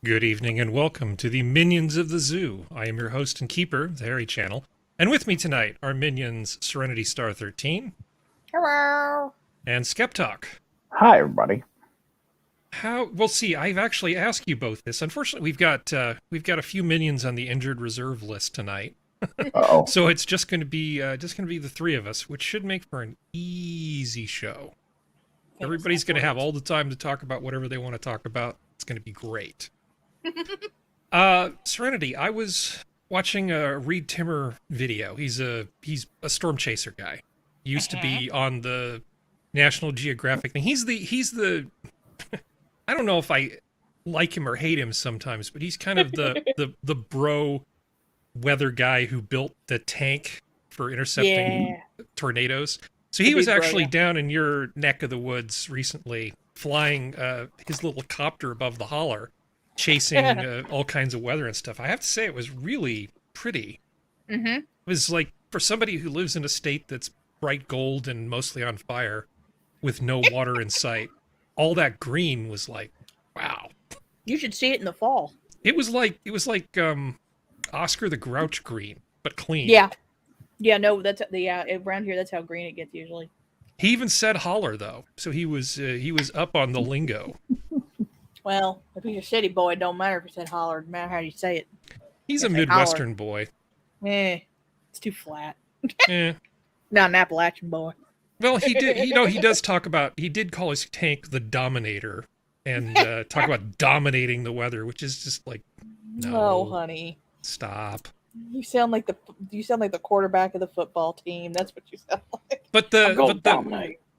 Good evening and welcome to the Minions of the Zoo. I am your host and keeper, the Harry Channel. And with me tonight are minions Serenity Star 13. Hello. And SkepTock. Hi, everybody. Well, see, I've actually asked you both this. Unfortunately, we've got a few minions on the injured reserve list tonight. Uh-oh. So it's just going to be the three of us, which should make for an easy show. Everybody's going to have all the time to talk about whatever they want to talk about. It's going to be great. Serenity, I was watching a Reed Timmer video. He's a storm chaser guy. He used to be on the National Geographic thing. He's the I don't know if I like him or hate him sometimes, but he's kind of the bro weather guy who built the tank for intercepting tornadoes. So he was actually down in your neck of the woods recently, flying his little copter above the holler, chasing all kinds of weather and stuff. I have to say, it was really pretty. Mm-hmm. It was like, for somebody who lives in a state that's bright gold and mostly on fire with no water in sight, all that green was like, wow. You should see it in the fall. It was like Oscar the Grouch green, but clean. Yeah, no, that's around here. That's how green it gets usually. He even said holler though, so he was up on the lingo. Well, if he's a city boy, it don't matter if he said holler. No matter how you say it. He's a Midwestern boy. It's too flat. Eh. Not an Appalachian boy. Well, he did. He does talk about. He did call his tank the Dominator, and talk about dominating the weather, which is just like, no, honey, stop. You sound like the quarterback of the football team. That's what you sound like. But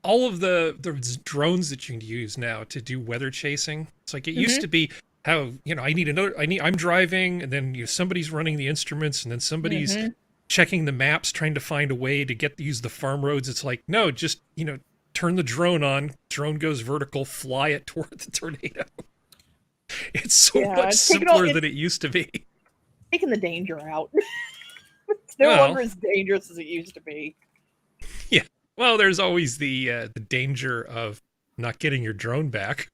all of the drones that you can use now to do weather chasing. It's like it used to be how I'm driving, and then somebody's running the instruments, and then somebody's checking the maps, trying to find a way to use the farm roads. It's like, no, just turn the drone on. Drone goes vertical, fly it toward the tornado. It's so much simpler than it used to be. Taking the danger out. It's no longer as dangerous as it used to be. Yeah. Well, there's always the danger of not getting your drone back.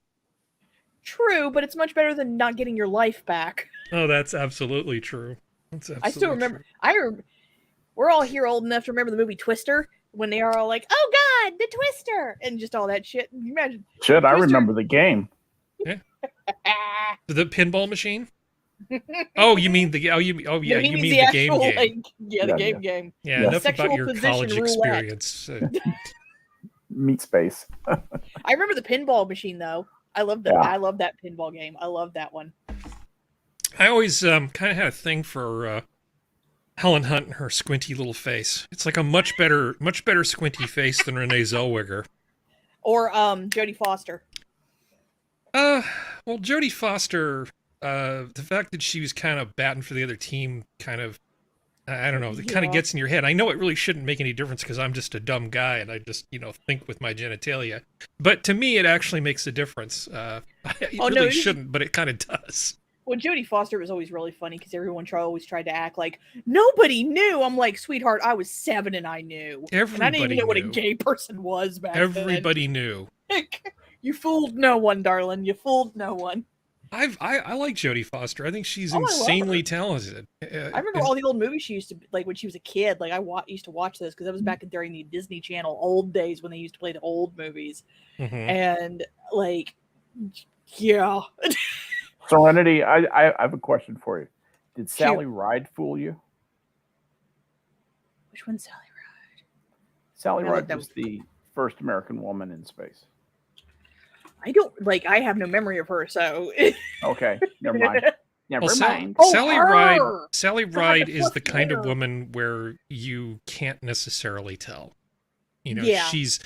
True, but it's much better than not getting your life back. Oh, that's absolutely true. I still remember. We're all here old enough to remember the movie Twister, when they are all like, "Oh God, the Twister," and just all that shit. You imagine? Shit, I remember the game. Yeah. The pinball machine. Oh, you mean the game? The game. The game. Yeah, enough about your college experience. Meat space. I remember the pinball machine though. I love that. Yeah. I love that pinball game. I love that one. I always kind of had a thing for Helen Hunt and her squinty little face. It's like a much better squinty face than Renee Zellweger. Or Jodie Foster. Well, Jodie Foster. The fact that she was kind of batting for the other team kind of, I don't know, it kind of gets in your head. I know it really shouldn't make any difference because I'm just a dumb guy and I just, think with my genitalia. But to me, it actually makes a difference. It shouldn't, but it kind of does. Well, Jodie Foster was always really funny because everyone always tried to act like nobody knew. I'm like, sweetheart, I was 7 and I knew. And I didn't even know what a gay person was back then. Everybody knew. You fooled no one, darling. You fooled no one. I like Jodie Foster. I think she's insanely talented. I remember all the old movies she used to like when she was a kid. Like I used to watch those because that was back during the Disney Channel old days when they used to play the old movies. And like, yeah. Serenity, I have a question for you. Did Sally Ride fool you? Which one's Sally Ride? Sally Ride was the first American woman in space. I have no memory of her, so. Okay, never mind. Never mind. Sally Ride is the kind of woman where you can't necessarily tell. She's.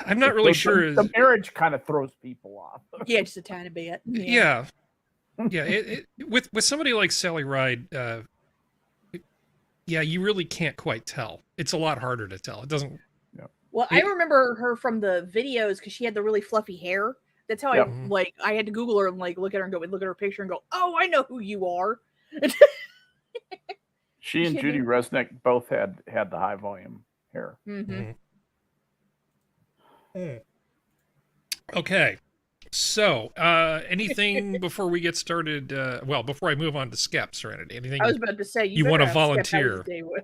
I'm not really sure. The marriage kind of throws people off. Yeah, just a tiny bit. Yeah. With somebody like Sally Ride, you really can't quite tell. It's a lot harder to tell. It doesn't. Well, I remember her from the videos because she had the really fluffy hair. That's how I had to Google her and look at her and look at her picture and go, "Oh, I know who you are." She and Judy Resnick both had the high volume hair. Okay. So, anything before we get started? Well, before I move on to Skep, Serenity, anything I was about to say you better want to ask Skep how his volunteer? day was.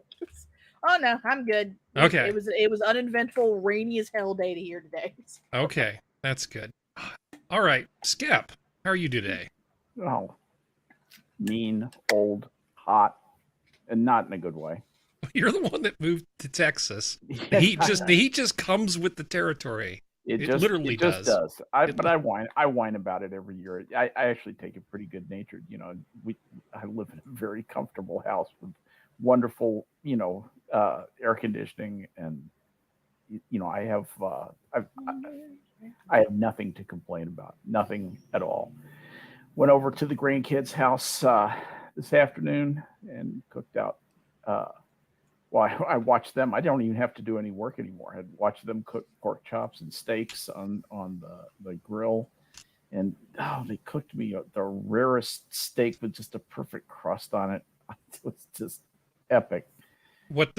Oh no, I'm good. Okay. It was uneventful, rainy as hell day to here today. Okay, that's good. All right, Skep, how are you today? Oh, mean, old, hot, and not in a good way. You're the one that moved to Texas. The heat just comes with the territory. It literally just does. But I whine about it every year. I actually take it pretty good natured. You know, I live in a very comfortable house with wonderful, air conditioning, and I have I have nothing to complain about, nothing at all. Went over to the grandkids' house this afternoon and cooked out. I watched them. I don't even have to do any work anymore. I'd watch them cook pork chops and steaks on the grill. And they cooked me the rarest steak with just a perfect crust on it. It was just epic. What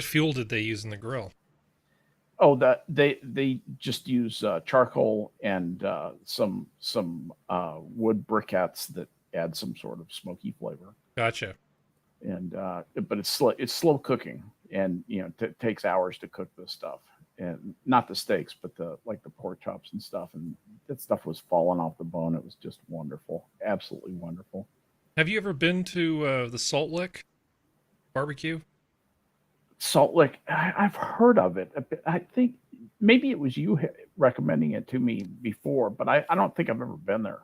fuel did they use in the grill? Oh, they just use charcoal and some wood briquettes that add some sort of smoky flavor. Gotcha. And but it's slow cooking, and it takes hours to cook this stuff, and not the steaks, but the pork chops and stuff, and that stuff was falling off the bone. It was just wonderful, absolutely wonderful. Have you ever been to the Salt Lick barbecue? Salt Lick, I've heard of it. I think maybe it was you recommending it to me before, but I don't think I've ever been there.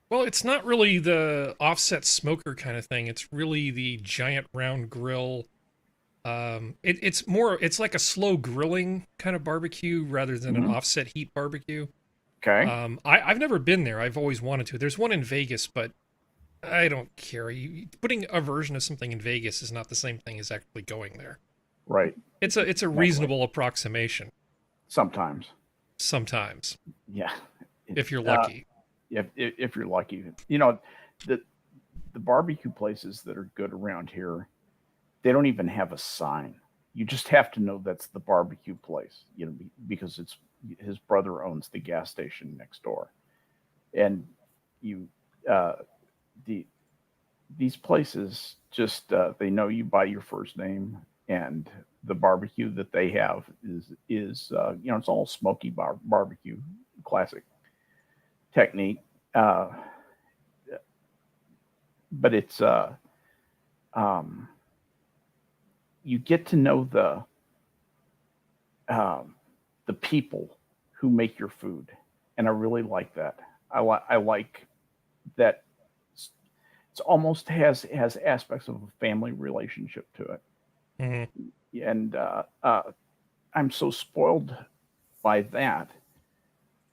Well, it's not really the offset smoker kind of thing. It's really the giant round grill. It's like a slow grilling kind of barbecue rather than an offset heat barbecue. Okay. I've never been there. I've always wanted to. There's one in Vegas, but I don't care. Putting a version of something in Vegas is not the same thing as actually going there. Right. It's a reasonable approximation. Sometimes. Yeah. If you're lucky. If you're lucky, the barbecue places that are good around here, they don't even have a sign. You just have to know that's the barbecue place, because it's his brother owns the gas station next door, and these places just they know you by your first name, and the barbecue that they have is it's all smoky barbecue, classic technique, but it's you get to know the people who make your food, and I really like that. I like that it almost has aspects of a family relationship to it. Mm-hmm. And I'm so spoiled by that.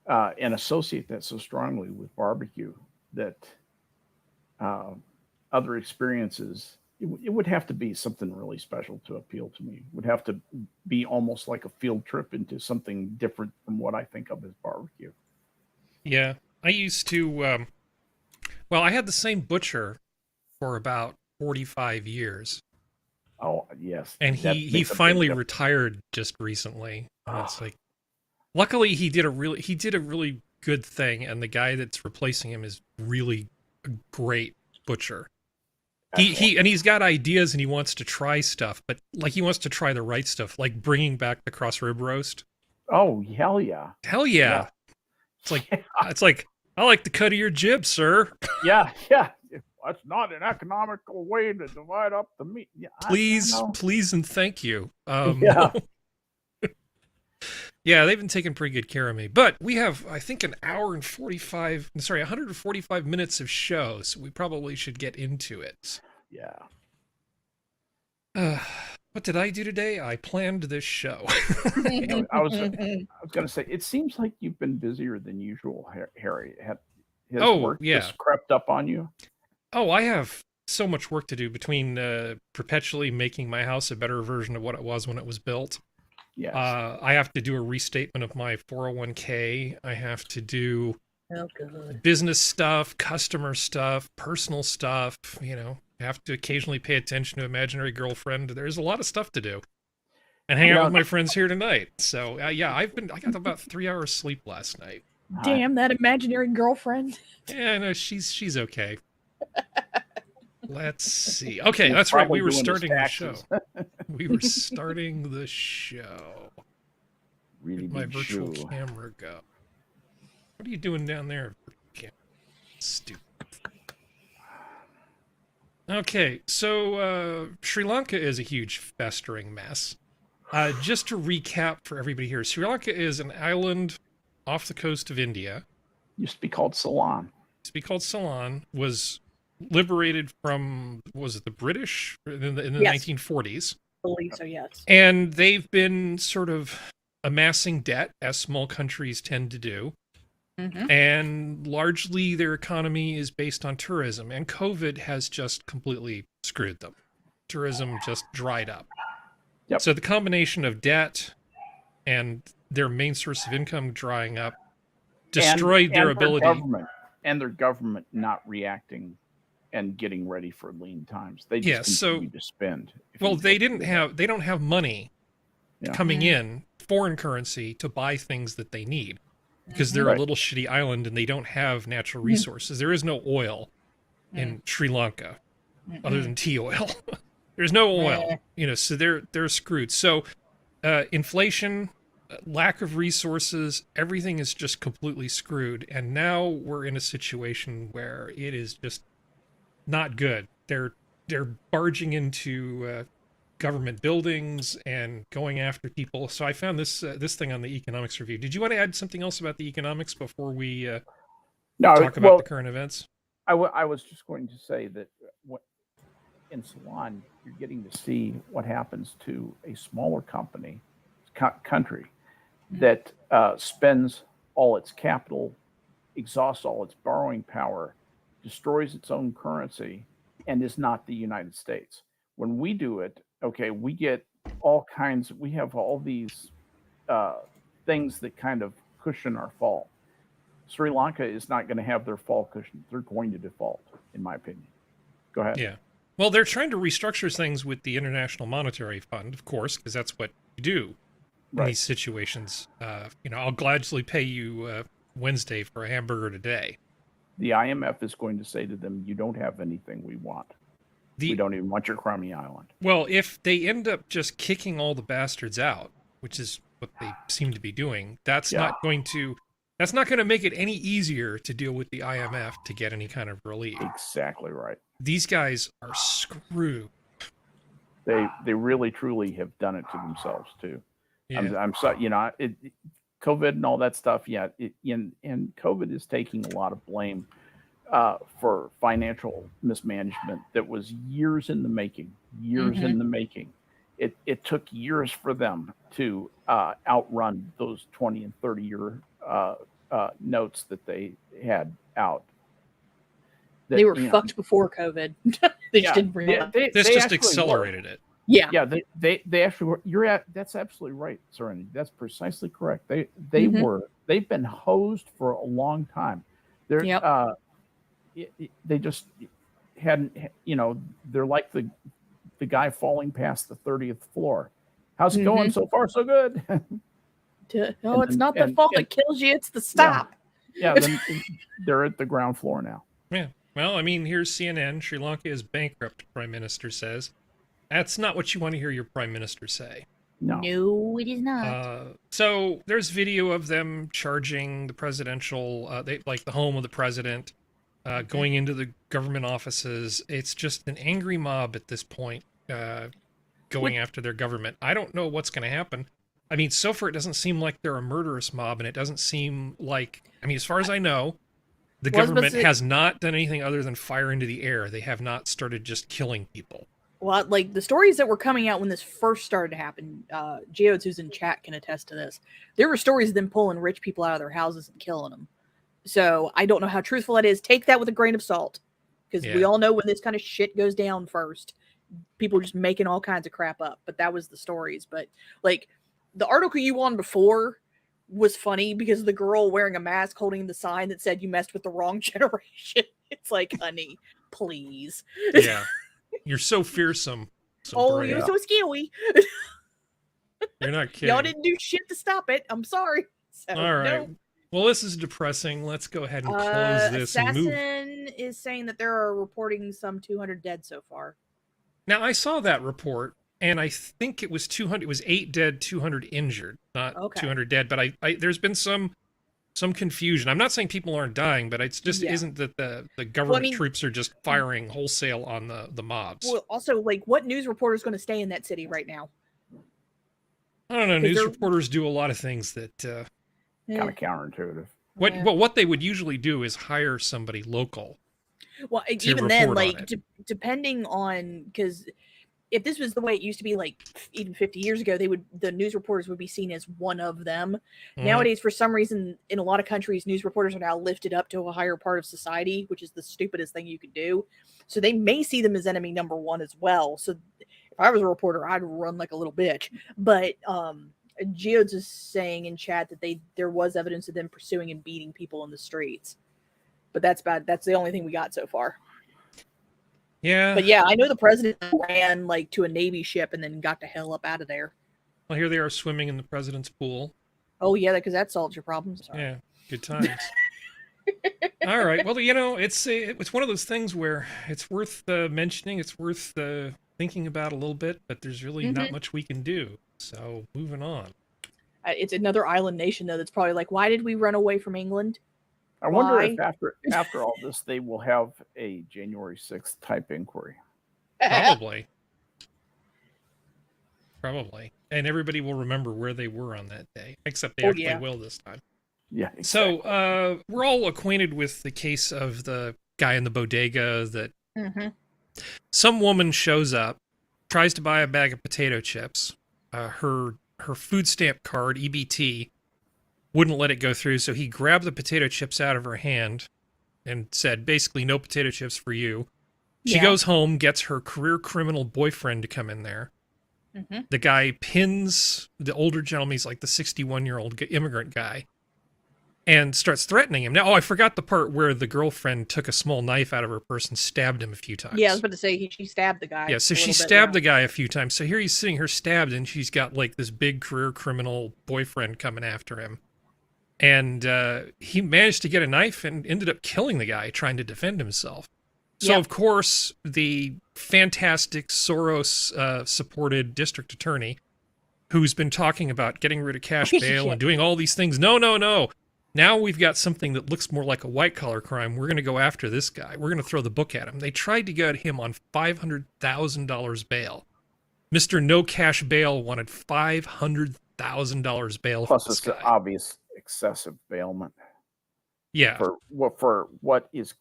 And associate that so strongly with barbecue that other experiences, it would have to be something really special to appeal to me. It would have to be almost like a field trip into something different from what I think of as barbecue. Yeah, I used to, I had the same butcher for about 45 years. Oh, yes. And he finally retired just recently. It's like, luckily, he did a really good thing, and the guy that's replacing him is really a great butcher. He's got ideas, and he wants to try stuff, but he wants to try the right stuff, like bringing back the cross rib roast. Oh, hell yeah! Hell yeah! It's like I like the cut of your jib, sir. Yeah. That's not an economical way to divide up the meat. Yeah, please, and thank you. Yeah. Yeah, they've been taking pretty good care of me. But we have, I think, 145 minutes of show, so we probably should get into it. Yeah. What did I do today? I planned this show. I was going to say, it seems like you've been busier than usual, Harry. Has work just crept up on you? Oh, I have so much work to do between perpetually making my house a better version of what it was when it was built. Yes. I have to do a restatement of my 401k. I have to do business stuff, customer stuff, personal stuff. I have to occasionally pay attention to imaginary girlfriend. There's a lot of stuff to do. And hang out with my friends here tonight. So, I got about 3 hours sleep last night. Damn that imaginary girlfriend. Yeah, no, she's okay. Let's see. Okay, He's that's right. probably We were doing his starting the show. taxes. We were starting the show. Really Where'd my big virtual shoe. camera go? What are you doing down there? Stupid. Okay, so Sri Lanka is a huge festering mess. Just to recap for everybody here, Sri Lanka is an island off the coast of India. Used to be called Ceylon. Used to be called Ceylon. Was liberated from, was it the British in the Yes. 1940s? I believe so, yes. And they've been sort of amassing debt, as small countries tend to do. Mm-hmm. And largely their economy is based on tourism. And COVID has just completely screwed them. Tourism just dried up. Yep. So the combination of debt and their main source of income drying up destroyed their ability. Their government not reacting and getting ready for lean times. They just continue to spend. Well, they don't have money coming in, foreign currency, to buy things that they need. Because they're a little shitty island and they don't have natural resources. There is no oil in Sri Lanka other than tea oil. There's no oil, so they're screwed. So inflation, lack of resources, everything is just completely screwed. And now we're in a situation where it is just not good. They're barging into government buildings and going after people. So I found this thing on the economics review. Did you want to add something else about the economics before we talk about the current events? I was just going to say that in Ceylon, you're getting to see what happens to a smaller country that spends all its capital, exhausts all its borrowing power, destroys its own currency, and is not the United States. When we do it, we get all kinds, we have all these things that kind of cushion our fall. Sri Lanka is not going to have their fall cushion. They're going to default, in my opinion. Go ahead. Yeah. Well, they're trying to restructure things with the International Monetary Fund, of course, because that's what you do in these situations. I'll gladly pay you Wednesday for a hamburger today. The IMF is going to say to them, you don't have anything we want. We don't even want your crummy island. Well, if they end up just kicking all the bastards out, which is what they seem to be doing, that's not going to make it any easier to deal with the IMF to get any kind of relief. Exactly right. These guys are screwed. They really truly have done it to themselves too. Yeah. I'm sorry, COVID and all that stuff. Yeah, and COVID is taking a lot of blame for financial mismanagement that was years in the making. In the making. It took years for them to outrun those 20 and 30-year notes that they had out. They were fucked before COVID. They just didn't realize. This just accelerated it. Yeah. Yeah, they actually were. That's absolutely right, Serenity. That's precisely correct. They've been hosed for a long time. They just hadn't, they're like the guy falling past the 30th floor. How's it going so far? So good. It's not the fall that kills you, it's the stop. Yeah, then they're at the ground floor now. Yeah. Well, I mean, here's CNN. Sri Lanka is bankrupt, Prime Minister says. That's not what you want to hear your Prime Minister say. No, it is not. So there's video of them charging the presidential, the home of the president, going into the government offices. It's just an angry mob at this point, going after their government. I don't know what's going to happen. I mean, so far it doesn't seem like they're a murderous mob, and it doesn't seem like, as far as I know, the government has not done anything other than fire into the air. They have not started just killing people. Well, like the stories that were coming out when this first started to happen, Geodes, who's in chat, can attest to this. There were stories of them pulling rich people out of their houses and killing them. So I don't know how truthful that is. Take that with a grain of salt, because we all know when this kind of shit goes down first, people are just making all kinds of crap up. But that was the stories. But like the article you won before was funny because of the girl wearing a mask holding the sign that said you messed with the wrong generation. It's like, honey, please. Yeah. You're so fearsome. You're so scary. You're not kidding. Y'all didn't do shit to stop it. I'm sorry. So, all right. no. Well, this is depressing. Let's go ahead and close this and move. Assassin is saying that there are reporting some 200 dead so far. Now, I saw that report, and I think it was 200. It was 8 dead, 200 injured, not 200 dead. But I there's been some confusion. I'm not saying people aren't dying, but it's just isn't that the government troops are just firing wholesale on the mobs. Well, also, like, what news reporter is going to stay in that city right now? I don't know. News reporters do a lot of things that kind of counterintuitive. What they would usually do is hire somebody local. Well, even then, like, depending on, because if this was the way it used to be, like, even 50 years ago, the news reporters would be seen as one of them. Nowadays, for some reason, in a lot of countries, news reporters are now lifted up to a higher part of society, which is the stupidest thing you could do. So they may see them as enemy number one as well. So if I was a reporter, I'd run like a little bitch. But Geodes is saying in chat that there was evidence of them pursuing and beating people in the streets. But that's bad. That's the only thing we got so far. Yeah. But yeah, I know the president ran like to a Navy ship and then got the hell up out of there. Well, here they are swimming in the president's pool. Oh yeah, because that solves your problems. Sorry. Yeah, good times. All right. Well, you know, it's one of those things where it's worth mentioning. It's worth thinking about a little bit, but there's really not much we can do. So moving on. It's another island nation though that's probably like, why did we run away from England? I wonder if after all this, they will have a January 6th type inquiry. Probably. And everybody will remember where they were on that day, except they actually will this time. Yeah. Exactly. So we're all acquainted with the case of the guy in the bodega that some woman shows up, tries to buy a bag of potato chips. Her food stamp card, EBT, wouldn't let it go through, so he grabbed the potato chips out of her hand and said, basically, no potato chips for you. She goes home, gets her career criminal boyfriend to come in there. The guy pins the older gentleman, he's like the 61-year-old immigrant guy, and starts threatening him. Now, I forgot the part where the girlfriend took a small knife out of her purse and stabbed him a few times. Yeah, I was about to say, she stabbed the guy. Yeah, so she stabbed the guy a few times. So here he's sitting her stabbed, and she's got like this big career criminal boyfriend coming after him. And he managed to get a knife and ended up killing the guy trying to defend himself. So, of course, the fantastic Soros-supported district attorney, who's been talking about getting rid of cash bail and doing all these things, no. Now we've got something that looks more like a white-collar crime. We're going to go after this guy. We're going to throw the book at him. They tried to get him on $500,000 bail. Mr. No Cash Bail wanted $500,000 bail Plus, for this it's guy. an obvious excessive bailment. Yeah. For what is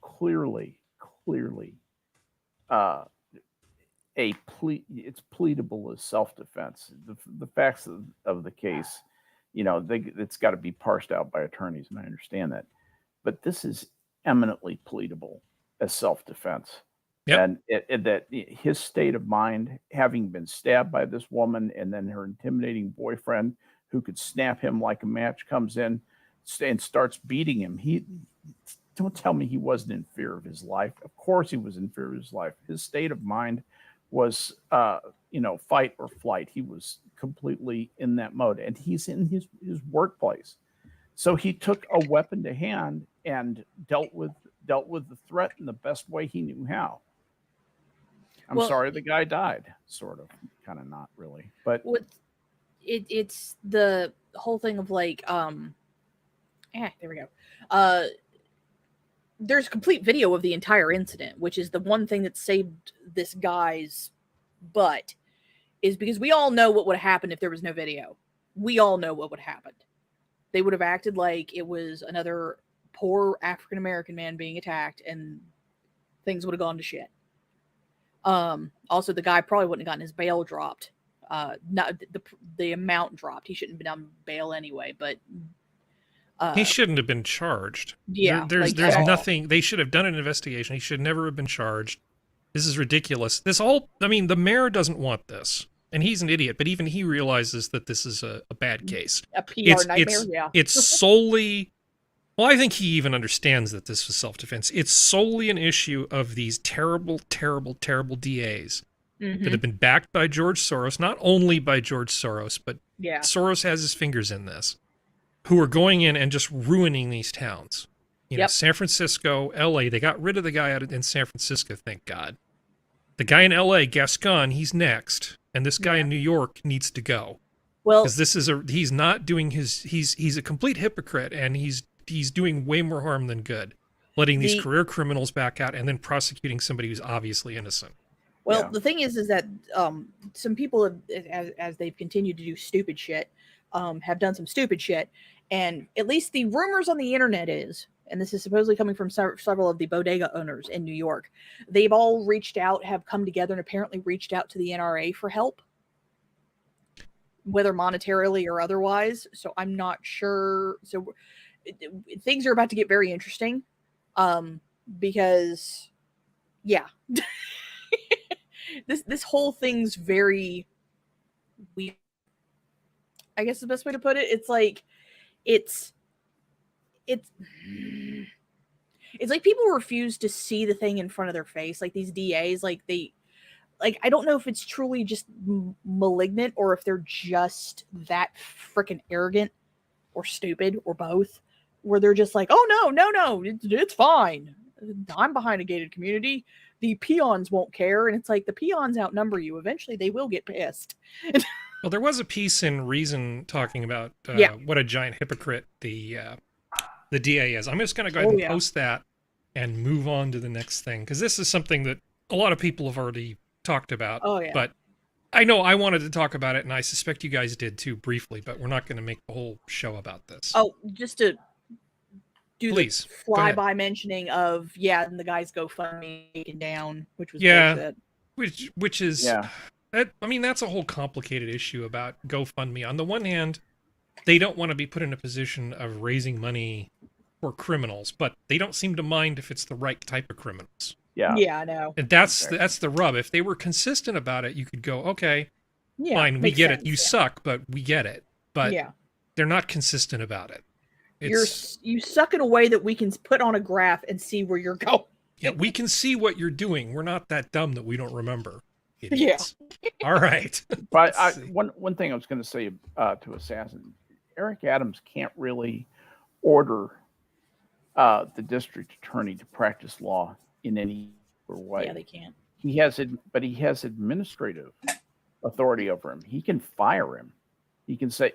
clearly it's pleadable as self-defense. The facts of the case, you know, it's got to be parsed out by attorneys, and I understand that. But this is eminently pleadable as self-defense. And that his state of mind, having been stabbed by this woman and then her intimidating boyfriend who could snap him like a match, comes in and starts beating him. Don't tell me he wasn't in fear of his life. Of course he was in fear of his life. His state of mind was, fight or flight. He was completely in that mode, and he's in his workplace. So he took a weapon to hand and dealt with the threat in the best way he knew how. I'm sorry the guy died, sort of, kind of, not really, but it's the whole thing of like, there we go. There's complete video of the entire incident, which is the one thing that saved this guy's butt, is because we all know what would have happened if there was no video. We all know what would have happened. They would have acted like it was another poor African-American man being attacked, and things would have gone to shit. Also, the guy probably wouldn't have gotten his bail dropped. Not the amount dropped. He shouldn't have been on bail anyway, but he shouldn't have been charged. Yeah, there's nothing. They should have done an investigation. He should never have been charged. This is ridiculous. The mayor doesn't want this, and he's an idiot, but even he realizes that this is a bad case. A PR nightmare, It's solely... Well, I think he even understands that this was self-defense. It's solely an issue of these terrible, terrible, terrible DAs that have been backed by George Soros, not only by George Soros, but Soros has his fingers in this. who are going in and just ruining these towns. You know, Yep. San Francisco, LA, they got rid of the guy out in San Francisco, thank God. The guy in LA, Gascon, he's next. And this guy in New York needs to go. Well, Because he's not doing he's a complete hypocrite, and he's doing way more harm than good. Letting these career criminals back out and then prosecuting somebody who's obviously innocent. well, the thing is that some people have, as they've continued to do stupid shit, have done some stupid shit. And at least the rumors on the internet is, and this is supposedly coming from several of the bodega owners in New York, they've all reached out, have come together, and apparently reached out to the NRA for help, whether monetarily or otherwise. So I'm not sure. So things are about to get very interesting, because, yeah, this whole thing's very weird. I guess the best way to put it, it's like it's like people refuse to see the thing in front of their face. Like these DAs, like I don't know if it's truly just malignant or if they're just that freaking arrogant or stupid or both, where they're just like, oh no, it's fine. I'm behind a gated community. The peons won't care. And it's like, the peons outnumber you. Eventually they will get pissed. Well, there was a piece in Reason talking about what a giant hypocrite the DA is. I'm just going to go ahead and post that and move on to the next thing, because this is something that a lot of people have already talked about. Oh, yeah. But I know I wanted to talk about it, and I suspect you guys did too, briefly, but we're not going to make the whole show about this. Oh, just to do Please, the flyby mentioning of, and the guy's GoFundMe taken down, which was bullshit. bullshit. Which is... I mean, that's a whole complicated issue about GoFundMe. On the one hand, they don't want to be put in a position of raising money for criminals, but they don't seem to mind if it's the right type of criminals. Yeah, I know. And that's the rub. If they were consistent about it, you could go, okay, fine, we get it. You suck, but we get it. But they're not consistent about it. You suck in a way that we can put on a graph and see where you're going. Yeah, we can see what you're doing. We're not that dumb that we don't remember. Idiots. All right. But one thing I was going to say to Assassin, Eric Adams can't really order the district attorney to practice law in any way. Yeah, they can't. He has administrative authority over him. He can fire him. He can say,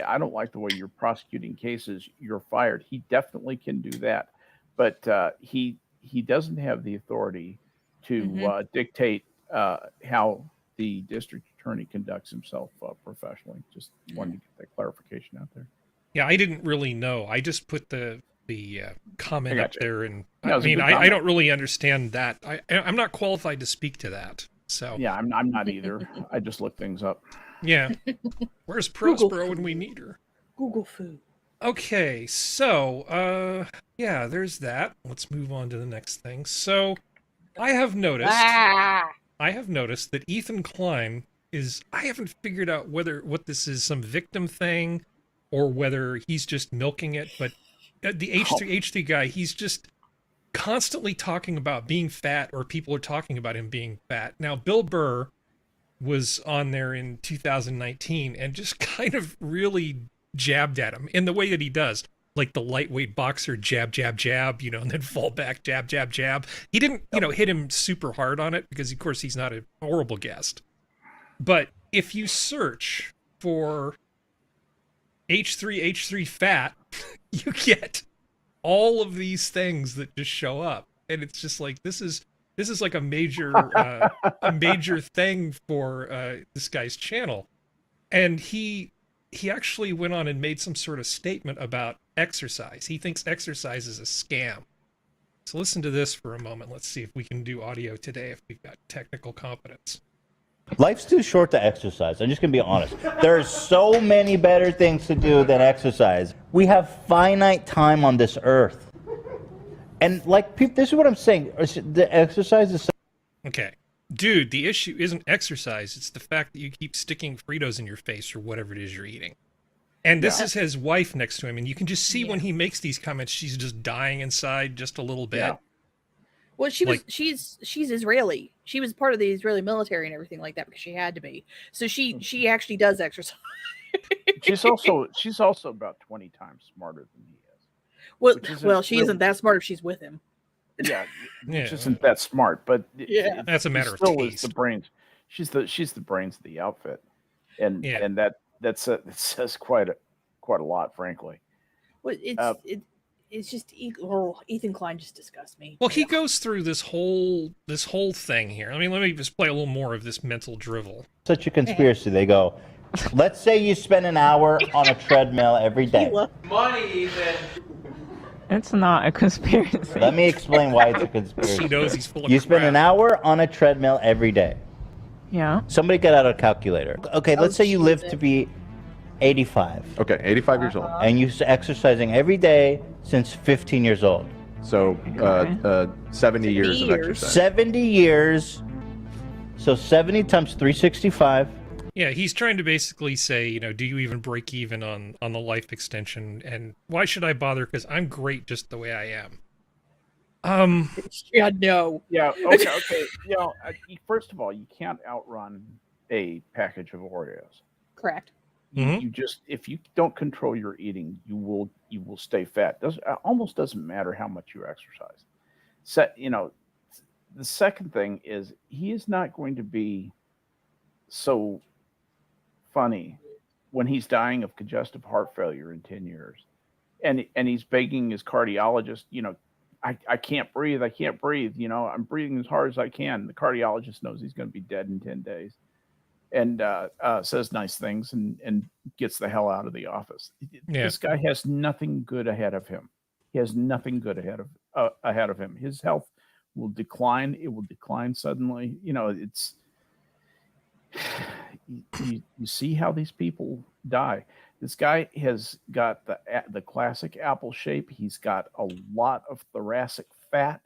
I don't like the way you're prosecuting cases. You're fired. He definitely can do that, but he doesn't have the authority to dictate how the district attorney conducts himself professionally. Just wanted to get that clarification out there. Yeah, I didn't really know. I just put the comment up there, and I don't really understand that. I'm not qualified to speak to that. So yeah, I'm not either. I just look things up. Yeah, where's Prospero when we need her? Google food. Okay, so there's that. Let's move on to the next thing. So I have noticed that Ethan Klein is, I haven't figured out what this is, some victim thing or whether he's just milking it, but the H3 guy, he's just constantly talking about being fat, or people are talking about him being fat. Now, Bill Burr was on there in 2019 and just kind of really jabbed at him in the way that he does. Like the lightweight boxer, jab, jab, jab, and then fall back, jab, jab, jab. He didn't, hit him super hard on it because, of course, he's not a horrible guest. But if you search for H3 fat, you get all of these things that just show up. And it's just like, this is like a major thing for this guy's channel. And he actually went on and made some sort of statement about exercise. He thinks exercise is a scam. So listen to this for a moment. Let's see if we can do audio today, if we've got technical competence. Life's too short to exercise. I'm just going to be honest. There's so many better things to do than exercise. We have finite time on this earth. And this is what I'm saying. The exercise is... Okay. Dude, the issue isn't exercise. It's the fact that you keep sticking Fritos in your face or whatever it is you're eating. And this is his wife next to him. And you can just see when he makes these comments, she's just dying inside just a little bit. Yeah. Well, she's Israeli. She was part of the Israeli military and everything like that because she had to be. So she actually does exercise. She's also about 20 times smarter than he is. Well, she isn't that smart if she's with him. Yeah, Yeah. which isn't that smart, but That's a matter of still is taste. the brains. She's the brains of the outfit, and Yeah. and that says quite a lot, frankly. Well, it's just Ethan Klein just disgusts me. Well, he goes through this whole thing here. I mean, let me just play a little more of this mental drivel. Such a conspiracy. They go, let's say you spend an hour on a treadmill every day. Money, Ethan. It's not a conspiracy. Let me explain why it's a conspiracy. She knows he's full of You spend crap. an hour on a treadmill every day. Yeah. Somebody get out a calculator. Okay, let's say you live to be 85. Okay, 85 years old. And you're exercising every day since 15 years old. So 70 years of exercise. 70 years. So 70 times 365. Yeah, he's trying to basically say, you know, do you even break even on the life extension? And why should I bother? Because I'm great just the way I am. Yeah, no. Yeah. Okay. You know, first of all, you can't outrun a package of Oreos. Correct. Mhm. You just, if you don't control your eating, you will stay fat. Almost doesn't matter how much you exercise. The second thing is he is not going to be so funny when he's dying of congestive heart failure in 10 years, and he's begging his cardiologist, you know, I can't breathe, you know, I'm breathing as hard as I can. The cardiologist knows he's going to be dead in 10 days. And says nice things and gets the hell out of the office. Yeah. This guy has nothing good ahead of him. He has nothing good ahead of him. His health will decline. It will decline suddenly. You know, it's you see how these people die. This guy has got the classic apple shape. He's got a lot of thoracic fat.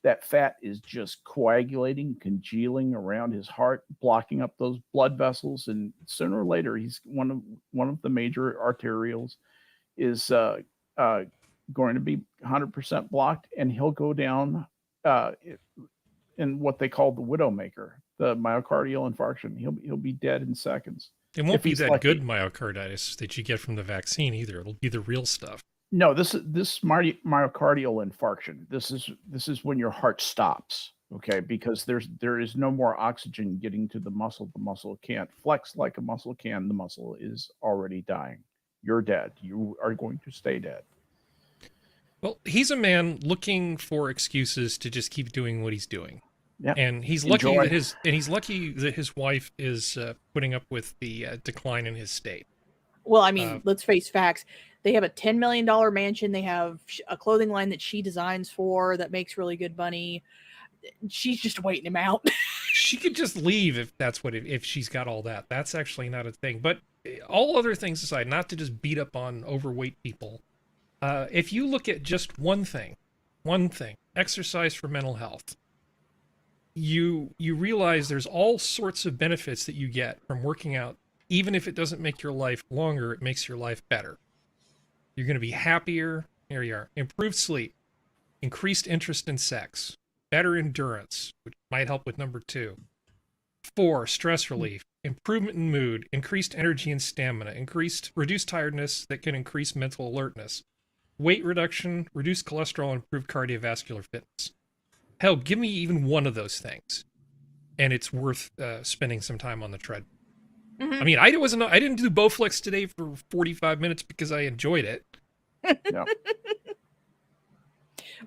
That fat is just coagulating, congealing around his heart, blocking up those blood vessels, and sooner or later, he's one of the major arterioles is going to be 100% blocked, and he'll go down in what they call the widowmaker, the myocardial infarction. He'll be dead in seconds. It won't If be he's that lucky. good myocarditis that you get from the vaccine either. It'll be the real stuff. No, this myocardial infarction. This is when your heart stops. Okay, because there is no more oxygen getting to the muscle. The muscle can't flex like a muscle can. The muscle is already dying. You're dead. You are going to stay dead. Well, he's a man looking for excuses to just keep doing what he's doing. Yeah. And he's lucky Enjoy. that his wife is putting up with the decline in his state. Well, I mean, let's face facts. They have a $10 million mansion. They have a clothing line that she designs for that makes really good money. She's just waiting him out. She could just leave if she's got all that. That's actually not a thing. But all other things aside, not to just beat up on overweight people. If you look at just one thing, exercise for mental health, you realize there's all sorts of benefits that you get from working out. Even if it doesn't make your life longer, it makes your life better. You're going to be happier. Here you are. Improved sleep, increased interest in sex, better endurance, which might help with number 2. 4, stress relief, improvement in mood, increased energy and stamina, reduced tiredness that can increase mental alertness, weight reduction, reduced cholesterol, and improved cardiovascular fitness. Hell, give me even one of those things, and it's worth spending some time on the treadmill. I mean, I didn't do Bowflex today for 45 minutes because I enjoyed it. Yeah.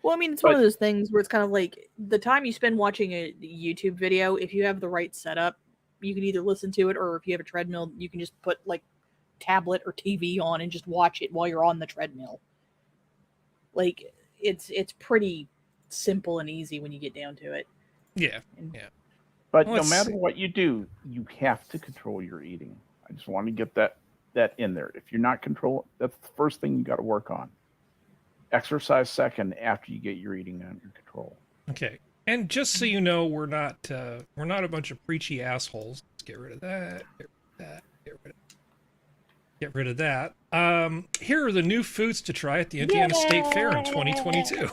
Well, I mean, it's one of those things where it's kind of like the time you spend watching a YouTube video, if you have the right setup, you can either listen to it, or if you have a treadmill, you can just put like tablet or TV on and just watch it while you're on the treadmill. Like it's pretty simple and easy when you get down to it. Yeah. But Well, no matter what you do, you have to control your eating. I just want to get that in there. If you're not control, that's the first thing you got to work on. Exercise second after you get your eating under control. Okay. And just so you know, we're not a bunch of preachy assholes. Let's get rid of that. Get rid of that. Here are the new foods to try at the Indiana State Fair in 2022.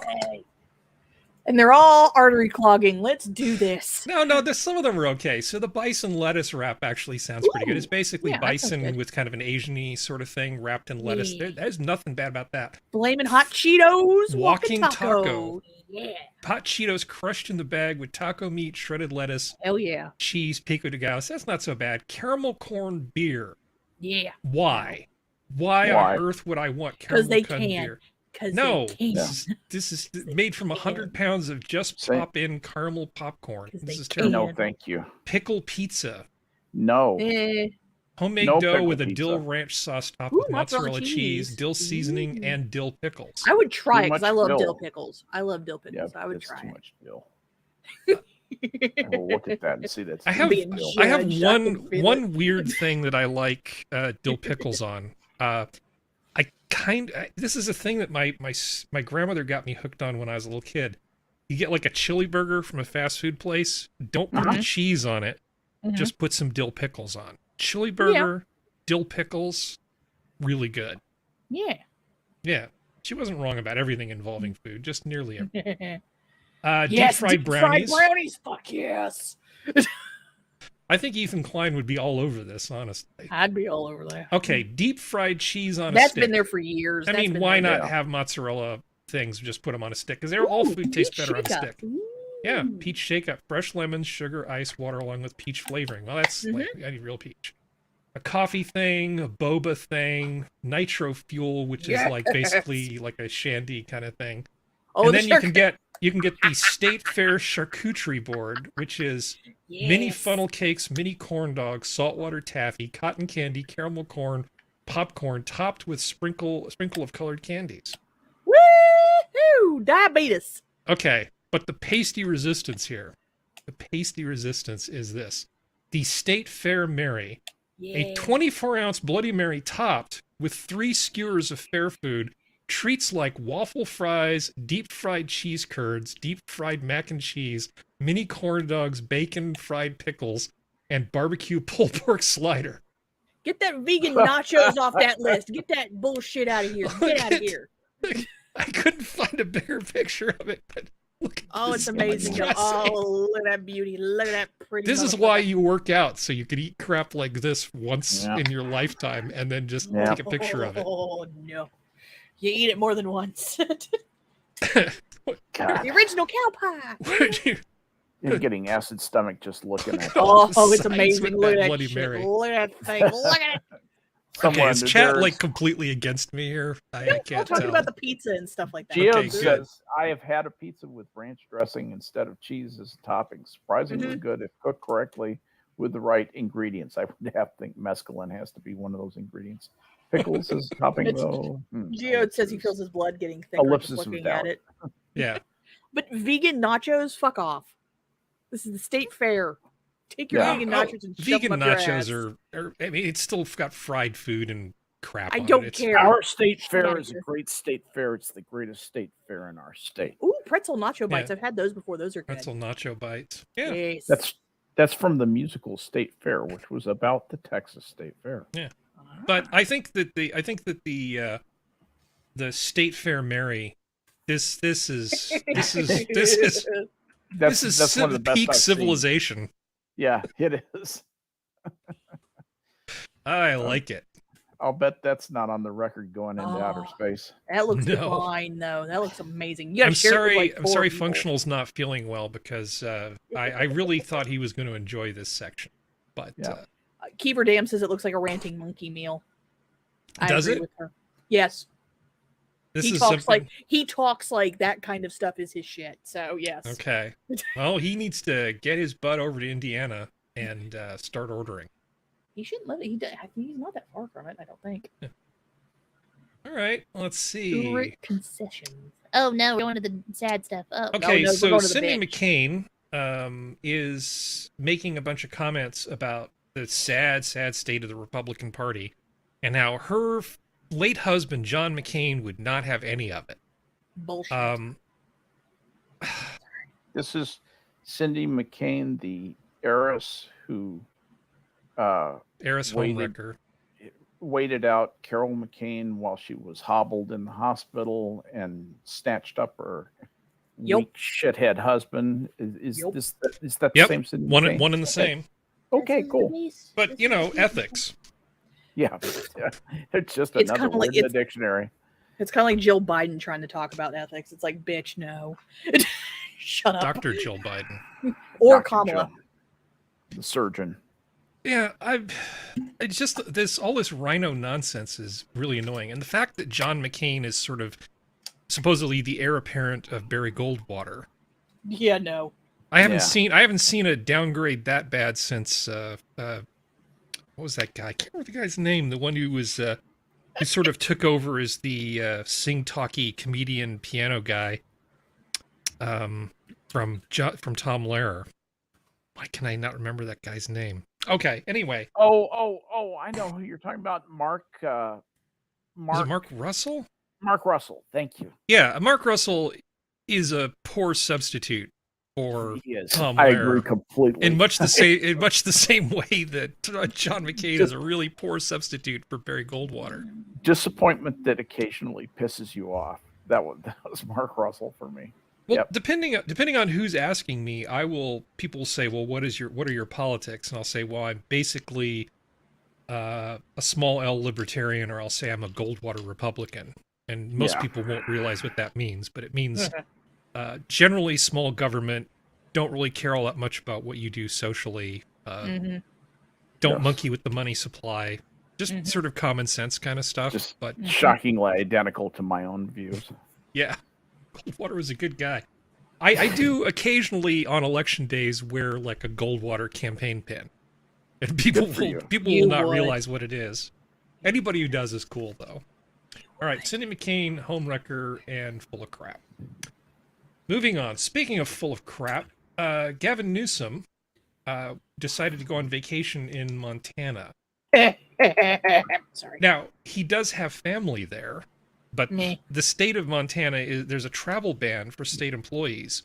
And they're all artery clogging. Let's do this. No, some of them are okay. So the bison lettuce wrap actually sounds pretty good. It's basically yeah, that sounds bison good. with kind of an Asian-y sort of thing wrapped in lettuce. Yeah. There's nothing bad about that. Flaming hot Cheetos. Walking taco. taco. Yeah. Hot Cheetos crushed in the bag with taco meat, shredded lettuce, Hell yeah. cheese, pico de gallo. That's not so bad. Caramel corn beer. Yeah. Why? Why on earth would I want caramel they corn can. beer? Because No, they can. this is made from 100 pounds of just pop-in caramel popcorn. This is terrible. No, thank you. Pickle pizza. No. Homemade No dough pickle with a pizza. dill ranch sauce topped Ooh, with mozzarella cheese, dill season Ooh. and dill pickles. I would try Too it because much I love dill. dill pickles. I love dill Yeah, pickles. I would it's try too it. much dill. I will look at that and see that's I have being dill. I have judged, I can feel one weird thing that I like dill pickles on. This is a thing that my grandmother got me hooked on when I was a little kid. You get like a chili burger from a fast food place. Don't put the cheese on it. Just put some dill pickles on. Chili burger, dill pickles, really good. Yeah. Yeah. She wasn't wrong about everything involving food, just nearly everything. Yes, deep fried brownies. Fried brownies. Fuck yes. I think Ethan Klein would be all over this, honestly. I'd be all over that. Okay, deep fried cheese on a That's stick. been there for years. I That's mean, been why there. not have mozzarella things? Just put them on a stick, because all food tastes better on a stick. Yeah, peach shake-up, fresh lemons, sugar, ice, water, along with peach flavoring. Well, that's like any real peach. A coffee thing, a boba thing, nitro fuel, which is like basically like a shandy kind of thing. Oh, and then you can get the State Fair charcuterie board, which is mini funnel cakes, mini corn dogs, saltwater taffy, cotton candy, caramel corn, popcorn, topped with sprinkle of colored candies. Woohoo! Diabetes. Okay, but the pasty resistance here. The pasty resistance is this. The State Fair Mary. A 24-ounce Bloody Mary topped with 3 skewers of fair food, treats like waffle fries, deep-fried cheese curds, deep-fried mac and cheese, mini corn dogs, bacon, fried pickles, and barbecue pulled pork slider. Get that vegan nachos off that list. Get that bullshit out of here. Get out of here. I couldn't find a bigger picture of it, but look at Oh, this it's amazing. dressing. Oh, look at that beauty. Look at that pretty. This is why you work out, so you could eat crap like this once in your lifetime and then just take a picture of it. Oh, no. You eat it more than once. God, The original cow pie. you're getting acid stomach just looking at it. Oh, Sides it's amazing. with Look that at that Bloody shit. Mary. Look at that thing. Look at it. Okay, is chat there's- like completely against me here? I We'll can't talk tell. about the pizza and stuff like that. Gio Okay, good. says, I have had a pizza with ranch dressing instead of cheese as a topping. Surprisingly good if cooked correctly with the right ingredients. I would have to think mescaline has to be one of those ingredients. Pickles as a topping, It's- though. Gio says he feels his blood getting thicker Ellipsis just of looking doubt. at it. Yeah. But vegan nachos, fuck off. This is the state fair. Take your Yeah. vegan Oh, nachos and shove vegan them up your ass. nachos are, I mean, it's still got fried food and crap I on don't it. It's- care. Our state fair Not is a good. great state fair. It's the greatest state fair in our state. Ooh, pretzel nacho bites. Yeah. I've had those before. Those are good. Pretzel nacho bites. Yeah. Yes. That's from the musical State Fair, which was about the Texas State Fair. But I think that the State Fair Mary, this is That's one of the peak I've seen. civilization. Yeah, it is. I like it. I'll bet that's not on the record going into outer space. That looks No. divine, though. That looks amazing. You gotta I'm share it with, sorry. like, I'm 4 sorry. people. Functional's not feeling well because I really thought he was going to enjoy this section, but Yeah. Keeper Dam says it looks like a ranting monkey meal. I Does agree it? with her. Yes. this he is talks something. like that kind of stuff is his shit. So yes. Okay. Well, he needs to get his butt over to Indiana and start ordering. He shouldn't live. He's not that far from it. I don't think. All right. Let's see. Tour concessions. Oh no, we're going to the sad stuff. Oh, Okay, no, we're so going to the Cindy bitch. McCain is making a bunch of comments about the sad state of the Republican Party and how her late husband, John McCain, would not have any of it. Bullshit. This is Cindy McCain, the heiress who Heiress homewrecker. waited out Carol McCain while she was hobbled in the hospital and snatched up her Yep. weak shithead husband. Is Yep. is that the Yep. same? Sidney One McCain? and the Okay. same. Okay, cool. But you know, ethics. Yeah, it's just It's another kinda like- word in the it's- dictionary. It's kind of like Jill Biden trying to talk about ethics. It's like, bitch, no. Shut up. Dr. Jill Biden. Or Dr. Kamala. Jill, the surgeon. Yeah, it's just this all this rhino nonsense is really annoying, and the fact that John McCain is sort of supposedly the heir apparent of Barry Goldwater. Yeah, no. I haven't seen a downgrade that bad since what was that guy? I can't remember the guy's name. The one who was who sort of took over as the sing-talky comedian piano guy from Tom Lehrer. Why can I not remember that guy's name? Okay, anyway. Oh! I know who you're talking about. Mark. Is it Mark Russell? Mark Russell. Thank you. Yeah, Mark Russell is a poor substitute for He is. Tom I Lehrer. agree completely. In much the same way that John McCain is a really poor substitute for Barry Goldwater. Disappointment that occasionally pisses you off. That was Mark Russell for me. Well, Yep. depending on who's asking me, people will say, well, what are your politics? And I'll say, well, I'm basically a small L libertarian, or I'll say I'm a Goldwater Republican. And most people won't realize what that means, but it means generally small government, don't really care all that much about what you do socially. Don't monkey with the money supply. Just sort of common sense kind of stuff. But Shockingly identical to my own views. yeah, Goldwater was a good guy. I do occasionally on election days wear like a Goldwater campaign pin. And people will not realize what it is. Anybody who does is cool, though. All right, Sidney McCain, homewrecker, and full of crap. Moving on. Speaking of full of crap, Gavin Newsom decided to go on vacation in Montana. Sorry. Now, he does have family there, but the state of Montana, there's a travel ban for state employees.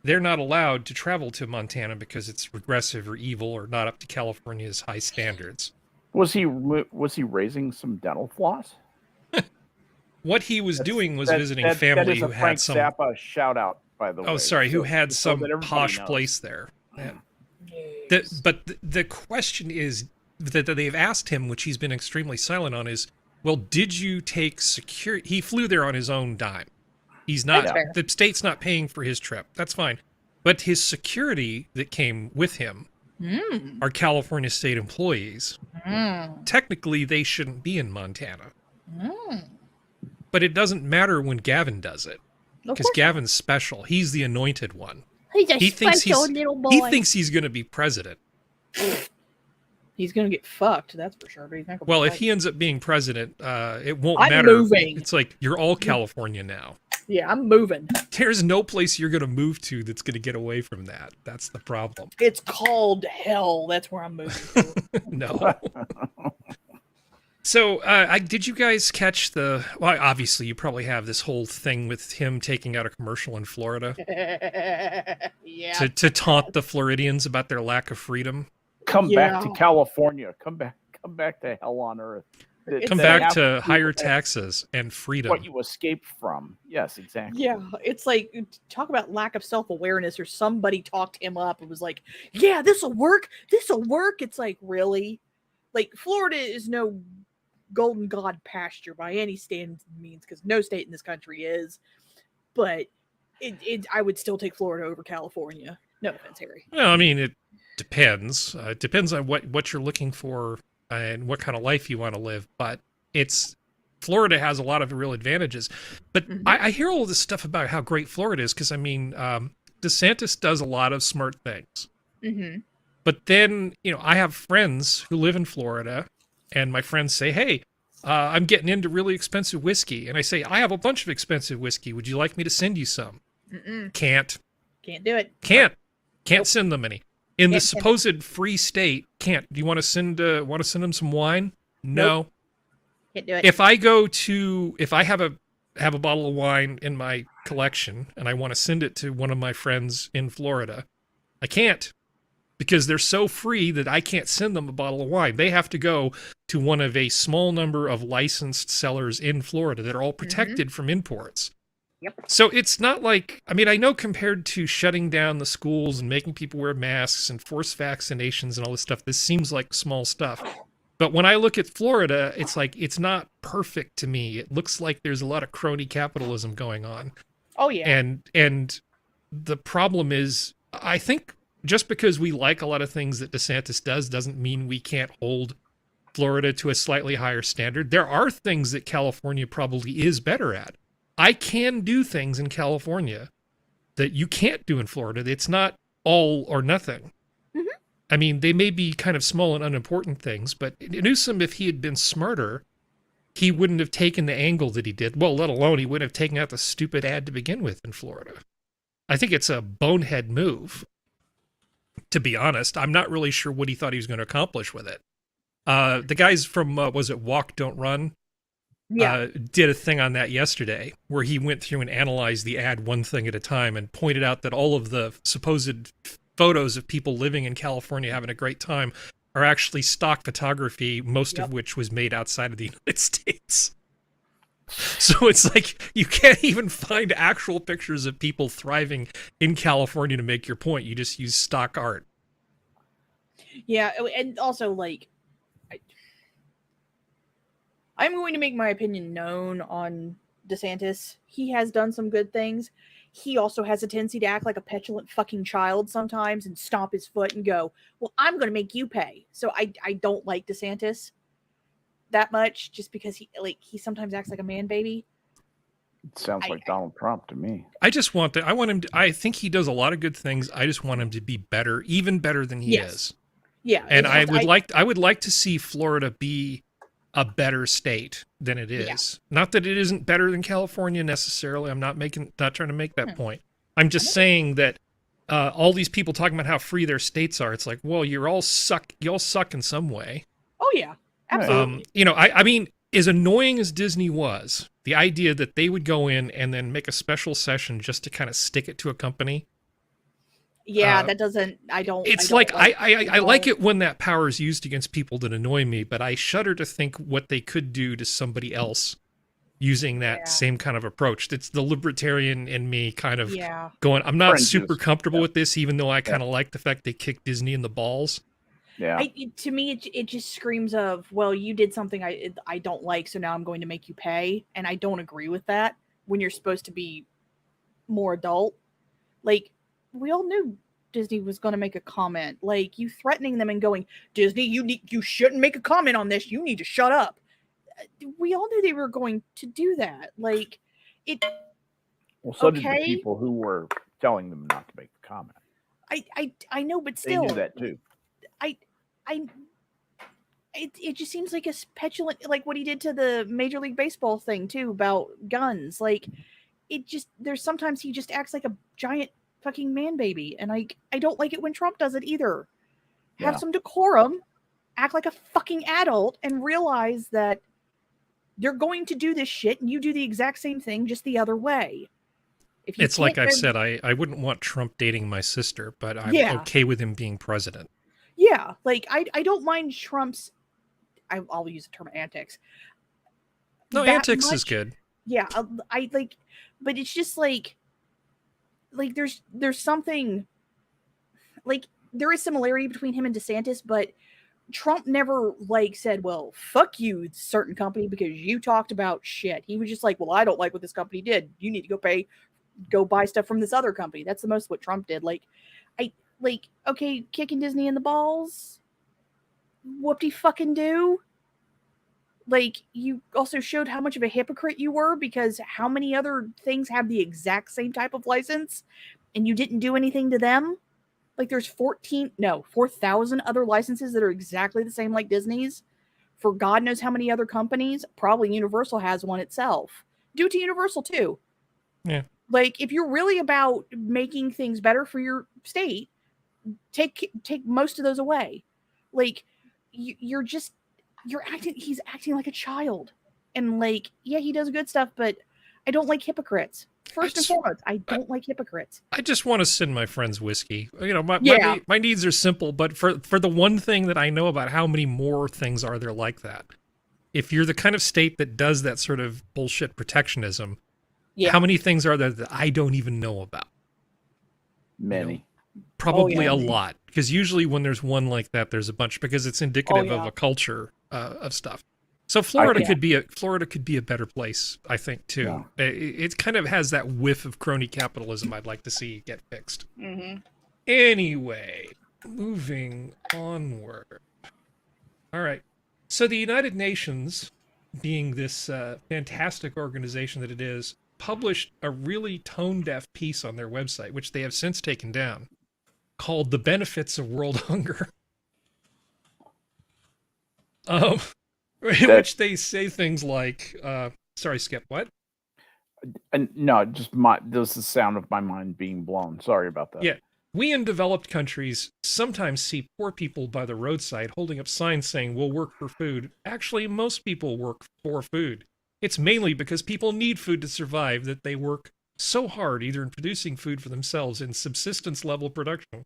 They're not allowed to travel to Montana because it's regressive or evil or not up to California's high standards. Was he raising some dental floss? What he was doing was visiting family that is who a had Frank some. Zappa shout out, by the way. Oh, sorry, who had so some that everybody posh knows. place there. Yeah. The question is that they've asked him, which he's been extremely silent on, is, well, did you take security? He flew there on his own dime. He's not. The state's not paying for his trip. That's fine. But his security that came with him are California state employees. Technically, they shouldn't be in Montana. But it doesn't matter when Gavin does it, because Gavin's special. He's the anointed one. He's a He thinks special little boy. He thinks he's going to be president. He's gonna get fucked, that's for sure. But he's not gonna Well, be if fucked. he ends up being president, it won't I'm matter. moving. It's like you're all California now. Yeah, I'm moving. There's no place you're going to move to that's going to get away from that. That's the problem. It's called hell. That's where I'm moving to. No. So, did you guys catch the? Well, obviously, you probably have this whole thing with him taking out a commercial in Florida Yeah. to taunt the Floridians about their lack of freedom. Come back to California. Come back to hell on earth. Come back to higher taxes and freedom. What you escaped from. Yes, exactly. Yeah, it's like, talk about lack of self-awareness, or somebody talked him up and was like, yeah, this'll work. It's like, really? Like, Florida is no golden god pasture by any stands and means, because no state in this country is. But I would still take Florida over California. No offense, Harry. Well, I mean, it depends. It depends on what you're looking for and what kind of life you want to live. But Florida has a lot of real advantages. But I hear all this stuff about how great Florida is, because, I mean, DeSantis does a lot of smart things. But then, I have friends who live in Florida, and my friends say, hey, I'm getting into really expensive whiskey. And I say, I have a bunch of expensive whiskey. Would you like me to send you some? Can't do it. Can't send them any. In the supposed free state, can't. Do you want to send them some wine? No. Can't do it. If I have a bottle of wine in my collection and I want to send it to one of my friends in Florida, I can't, because they're so free that I can't send them a bottle of wine. They have to go to one of a small number of licensed sellers in Florida that are all protected from imports. Yep. So it's not like, I mean, I know compared to shutting down the schools and making people wear masks and forced vaccinations and all this stuff, this seems like small stuff. But when I look at Florida, it's like, it's not perfect to me. It looks like there's a lot of crony capitalism going on. Oh yeah. And the problem is, I think just because we like a lot of things that DeSantis does doesn't mean we can't hold Florida to a slightly higher standard. There are things that California probably is better at. I can do things in California that you can't do in Florida. It's not all or nothing. Mm-hmm. I mean, they may be kind of small and unimportant things, but Newsom, if he had been smarter, he wouldn't have taken the angle that he did. Well, let alone he wouldn't have taken out the stupid ad to begin with in Florida. I think it's a bonehead move, to be honest. I'm not really sure what he thought he was going to accomplish with it. The guys from, was it Walk, Don't Run? Yeah. Did a thing on that yesterday where he went through and analyzed the ad one thing at a time and pointed out that all of the supposed photos of people living in California having a great time are actually stock photography, most of which was made outside of the United States. So it's like you can't even find actual pictures of people thriving in California to make your point. You just use stock art. Yeah, and also, like, I'm going to make my opinion known on DeSantis. He has done some good things. He also has a tendency to act like a petulant fucking child sometimes and stomp his foot and go, well, I'm going to make you pay. So I don't like DeSantis that much just because he sometimes acts like a man baby. It sounds like Donald Trump to me. I want him to, I think he does a lot of good things. I just want him to be better, even better than he is. Yeah. And I would like to see Florida be a better state than it is. Yeah. Not that it isn't better than California necessarily. I'm not trying to make that point. I'm just saying that all these people talking about how free their states are, it's like, well, you all suck in some way. Oh yeah, absolutely. I mean, as annoying as Disney was, the idea that they would go in and then make a special session just to kind of stick it to a company. Yeah, that doesn't. I don't. It's I like it when that power is used against people that annoy me, but I shudder to think what they could do to somebody else using that same kind of approach. It's the libertarian in me kind of going, I'm not super comfortable with this, even though I kind of like the fact they kicked Disney in the balls. Yeah. To me, it just screams of, well, you did something I don't like, so now I'm going to make you pay, and I don't agree with that. When you're supposed to be more adult, like. We all knew Disney was going to make a comment. Like, you threatening them and going, Disney, you shouldn't make a comment on this. You need to shut up. We all knew they were going to do that. Like, it. Well, so did the people who were telling them not to make the comment. I know, but still, they knew that too. It just seems like a petulant, like what he did to the Major League Baseball thing too about guns. Like, there's sometimes he just acts like a giant fucking man baby, and I don't like it when Trump does it either. Have some decorum, act like a fucking adult, and realize that they're going to do this shit, and you do the exact same thing, just the other way. It's like I've said, I wouldn't want Trump dating my sister, but I'm okay with him being president. Yeah, like I don't mind Trump's. I'll use the term antics. No, antics is good. Yeah, I like, but it's just like there's something, like, there is similarity between him and DeSantis, but Trump never said, well, fuck you, certain company, because you talked about shit. He was just like, well, I don't like what this company did. You need to go buy stuff from this other company. That's the most what Trump did. Okay, kicking Disney in the balls. Whoop-de fucking do. Like, you also showed how much of a hypocrite you were, because how many other things have the exact same type of license and you didn't do anything to them? Like, there's 4,000 other licenses that are exactly the same like Disney's for God knows how many other companies. Probably Universal has one itself. Do it to Universal too. Yeah. Like, if you're really about making things better for your state, take most of those away. Like, he's acting like a child. And like, yeah, he does good stuff, but I don't like hypocrites. First and foremost, I don't like hypocrites. I just want to send my friends whiskey. My needs are simple, but for the one thing that I know about, how many more things are there like that? If you're the kind of state that does that sort of bullshit protectionism, Yeah. How many things are there that I don't even know about? Many. Probably yeah. a lot, because usually when there's one like that, there's a bunch, because it's indicative of a culture of stuff. So Florida could be a better place, I think, too. Yeah. It kind of has that whiff of crony capitalism I'd like to see get fixed. Mm-hmm. Anyway, moving onward. All right. So the United Nations, being this fantastic organization that it is, published a really tone-deaf piece on their website, which they have since taken down, called "The Benefits of World Hunger." In which they say things like, sorry, Skep, what? No, just this is the sound of my mind being blown. Sorry about that. Yeah. We in developed countries sometimes see poor people by the roadside holding up signs saying, "We'll work for food." Actually, most people work for food. It's mainly because people need food to survive that they work so hard, either in producing food for themselves in subsistence level production,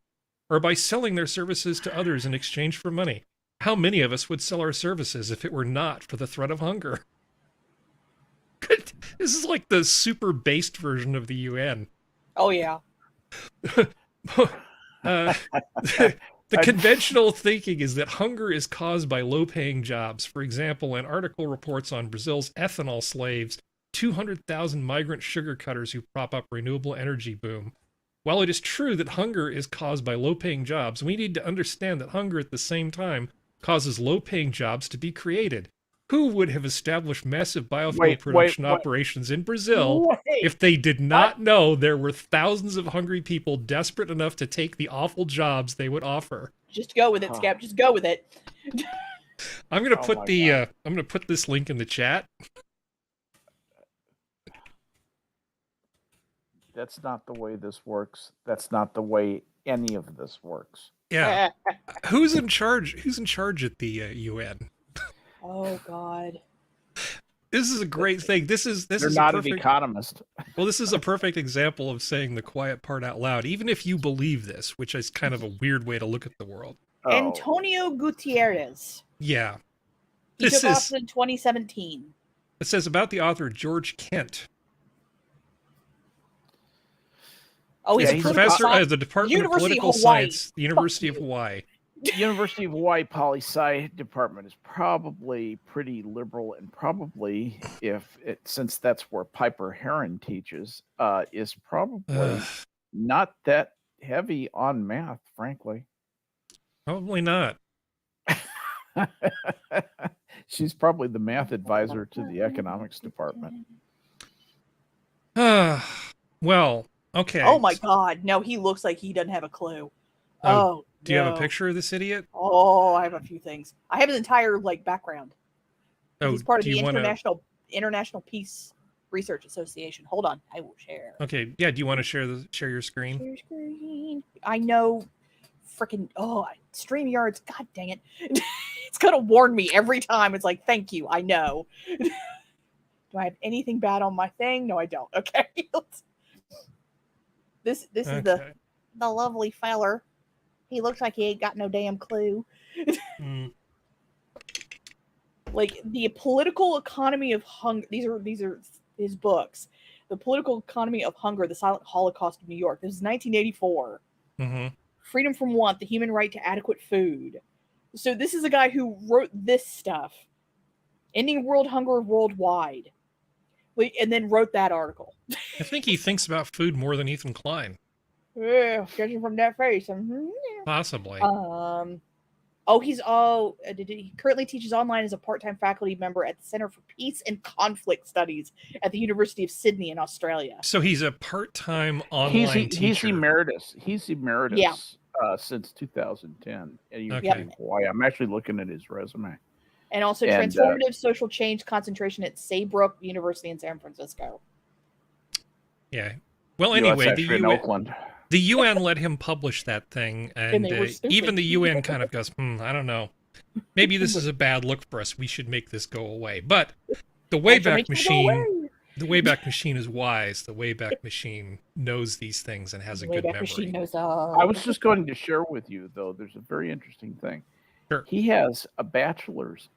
or by selling their services to others in exchange for money. How many of us would sell our services if it were not for the threat of hunger? This is like the super based version of the UN. Oh yeah. The conventional thinking is that hunger is caused by low-paying jobs. For example, an article reports on Brazil's ethanol slaves, 200,000 migrant sugar cutters who prop up renewable energy boom. While it is true that hunger is caused by low-paying jobs, we need to understand that hunger at the same time causes low-paying jobs to be created. Who would have established massive biofuel production operations in Brazil if they did not know there were thousands of hungry people desperate enough to take the awful jobs they would offer? Just go with it, Skep. Just go with it. I'm gonna put I'm gonna put this link in the chat. That's not the way this works. That's not the way any of this works. Yeah. Who's in charge? Who's in charge at the UN? Oh God. This is a great thing. They're not an economist. Well, this is a perfect example of saying the quiet part out loud, even if you believe this, which is kind of a weird way to look at the world. Antonio Gutierrez. Yeah. He took office in 2017. It says about the author George Kent. Oh, he's a professor at the Department of Political Science, the University of Hawaii. University of Hawaii Poli-Sci department is probably pretty liberal, and probably, since that's where Piper Heron teaches, is probably not that heavy on math, frankly. Probably not. She's probably the math advisor to the economics department. Well, okay. Oh my God! No, he looks like he doesn't have a clue. Oh. Do you have a picture of this idiot? Oh, I have a few things. I have his entire background. Oh, he's part of the International Peace Research Association. Hold on, I will share. Okay, yeah. Do you want to share your screen? Share screen. I know, freaking StreamYards. God dang it! It's gonna warn me every time. It's like, thank you. I know. Do I have anything bad on my thing? No, I don't. Okay. This is the lovely feller. He looks like he ain't got no damn clue. Like the political economy of hunger. These are his books. The political economy of hunger: The Silent Holocaust of New York. This is 1984. Mm-hmm. Freedom from Want: The Human Right to Adequate Food. So this is a guy who wrote this stuff, Ending World Hunger Worldwide, and then wrote that article. I think he thinks about food more than Ethan Klein. Yeah, judging from that face. Possibly. He currently teaches online as a part-time faculty member at the Center for Peace and Conflict Studies at the University of Sydney in Australia. So he's a part-time online teacher. He's emeritus. He's emeritus since 2010 at University of Hawaii. I'm actually looking at his resume. And also transformative social change concentration at Saybrook University in San Francisco. Yeah. Well, anyway, the UN let him publish that thing, and even the UN kind of goes, I don't know. Maybe this is a bad look for us. We should make this go away. But the Wayback Machine, is wise. The Wayback Machine knows these things and has a good memory. Machine knows all. I was just going to share with you, though, there's a very interesting thing. Sure. He has a bachelor's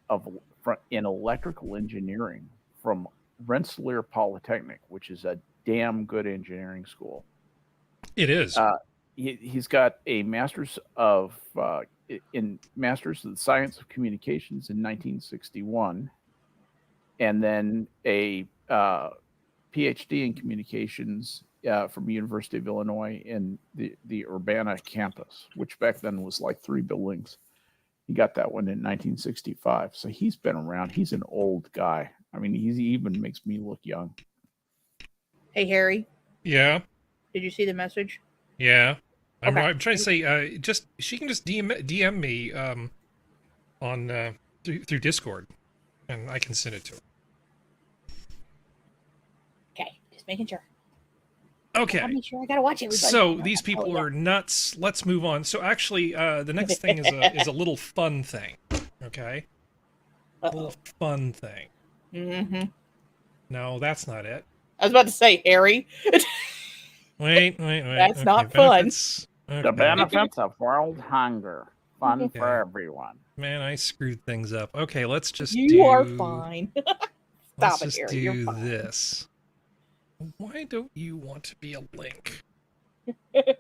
in electrical engineering from Rensselaer Polytechnic, which is a damn good engineering school. It is. He's got a master's of Masters of the Science of Communications in 1961, and then a PhD in communications from the University of Illinois in the Urbana campus, which back then was like 3 buildings. He got that one in 1965. So he's been around. He's an old guy. I mean, he even makes me look young. Hey, Harry, Yeah. did you see the message? Yeah. I'm Okay. trying to say, she can just DM me on through Discord, and I can send it to her. Okay, just making sure. Okay. I'll make sure I gotta watch it. So these people are nuts. Let's move on. So actually, the next thing is a little fun thing. Okay. A little fun thing. Mm-hmm. No, that's not it. I was about to say, Harry. Wait. That's not benefits. The Okay. benefits of world hunger. Fun Okay. for everyone. Man, I screwed things up. Okay, let's just You are fine. Let's Stop it, just Harry. You're do fine. this. Why don't you want to be a link? This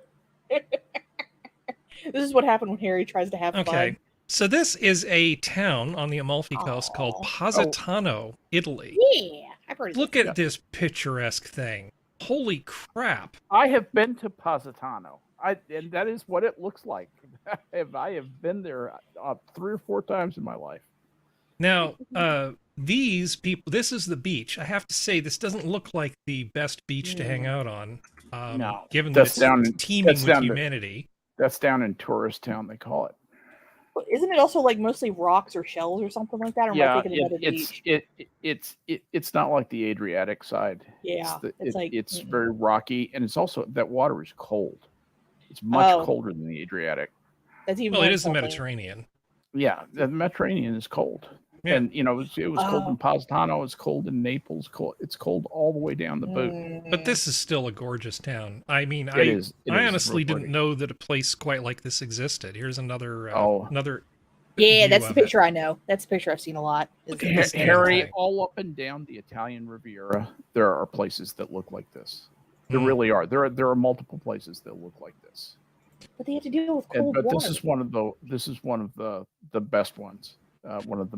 is what happened when Harry tries to have Okay. fun. So this is a town on the Amalfi Coast called Aw. Positano, Italy. Yeah, I've heard of Look this. at this picturesque thing. Holy crap. I have been to Positano. And that is what it looks like. I have been there 3 or 4 times in my life. Now, these people, this is the beach. I have to say, this doesn't look like the best beach to hang out on, No, given that that's it's teeming with humanity. That's down in Tourist Town, they call it. Isn't it also like mostly rocks or shells or something like that? Or am I thinking about the beach? it's not like the Adriatic side. Yeah, It's very rocky, and it's also that water is cold. It's much colder than the Adriatic. That's even Well, more it is the insulting. Mediterranean. Yeah, the Mediterranean is cold. Yeah. And it was cold in Positano, it's cold in Naples, it's cold all the way down the boot. But this is still a gorgeous town. I mean, It is honestly real didn't pretty. know that a place quite like this existed. Here's another another Yeah, view that's the of it. picture I know. That's the picture I've seen a lot. Look at this Harry, thing. all up and down the Italian Riviera, there are places that look like this. There Mm. really are. There are multiple places that look like this. But they have to deal with cold But water. this is one of the best ones. One of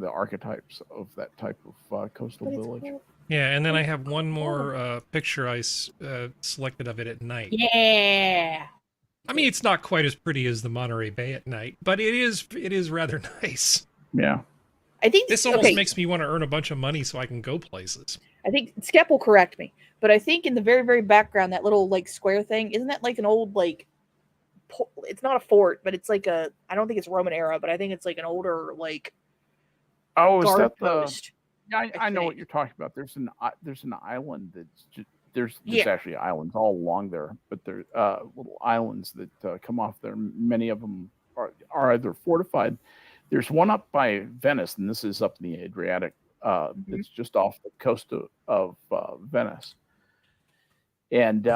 the archetypes of that type of coastal But it's village. cold. Yeah, and then I have one more picture I selected of it at night. Yeah. I mean, it's not quite as pretty as the Monterey Bay at night, but it is rather nice. Yeah. I think This almost makes me want to earn a bunch of money so I can go places. I think Skep will correct me, but I think in the very, very background, that little like square thing, isn't that like an old like? It's not a fort, but it's like I don't think it's Roman era, but I think it's like an older like. Oh, is guard that the? post. Yeah, I know what think. you're talking about. There's an island that's just there's Yeah. actually islands all along there, but there little islands that come off there. Many of them are either fortified. There's one up by Venice, and this is up in the Adriatic. It's just off the coast of Venice, and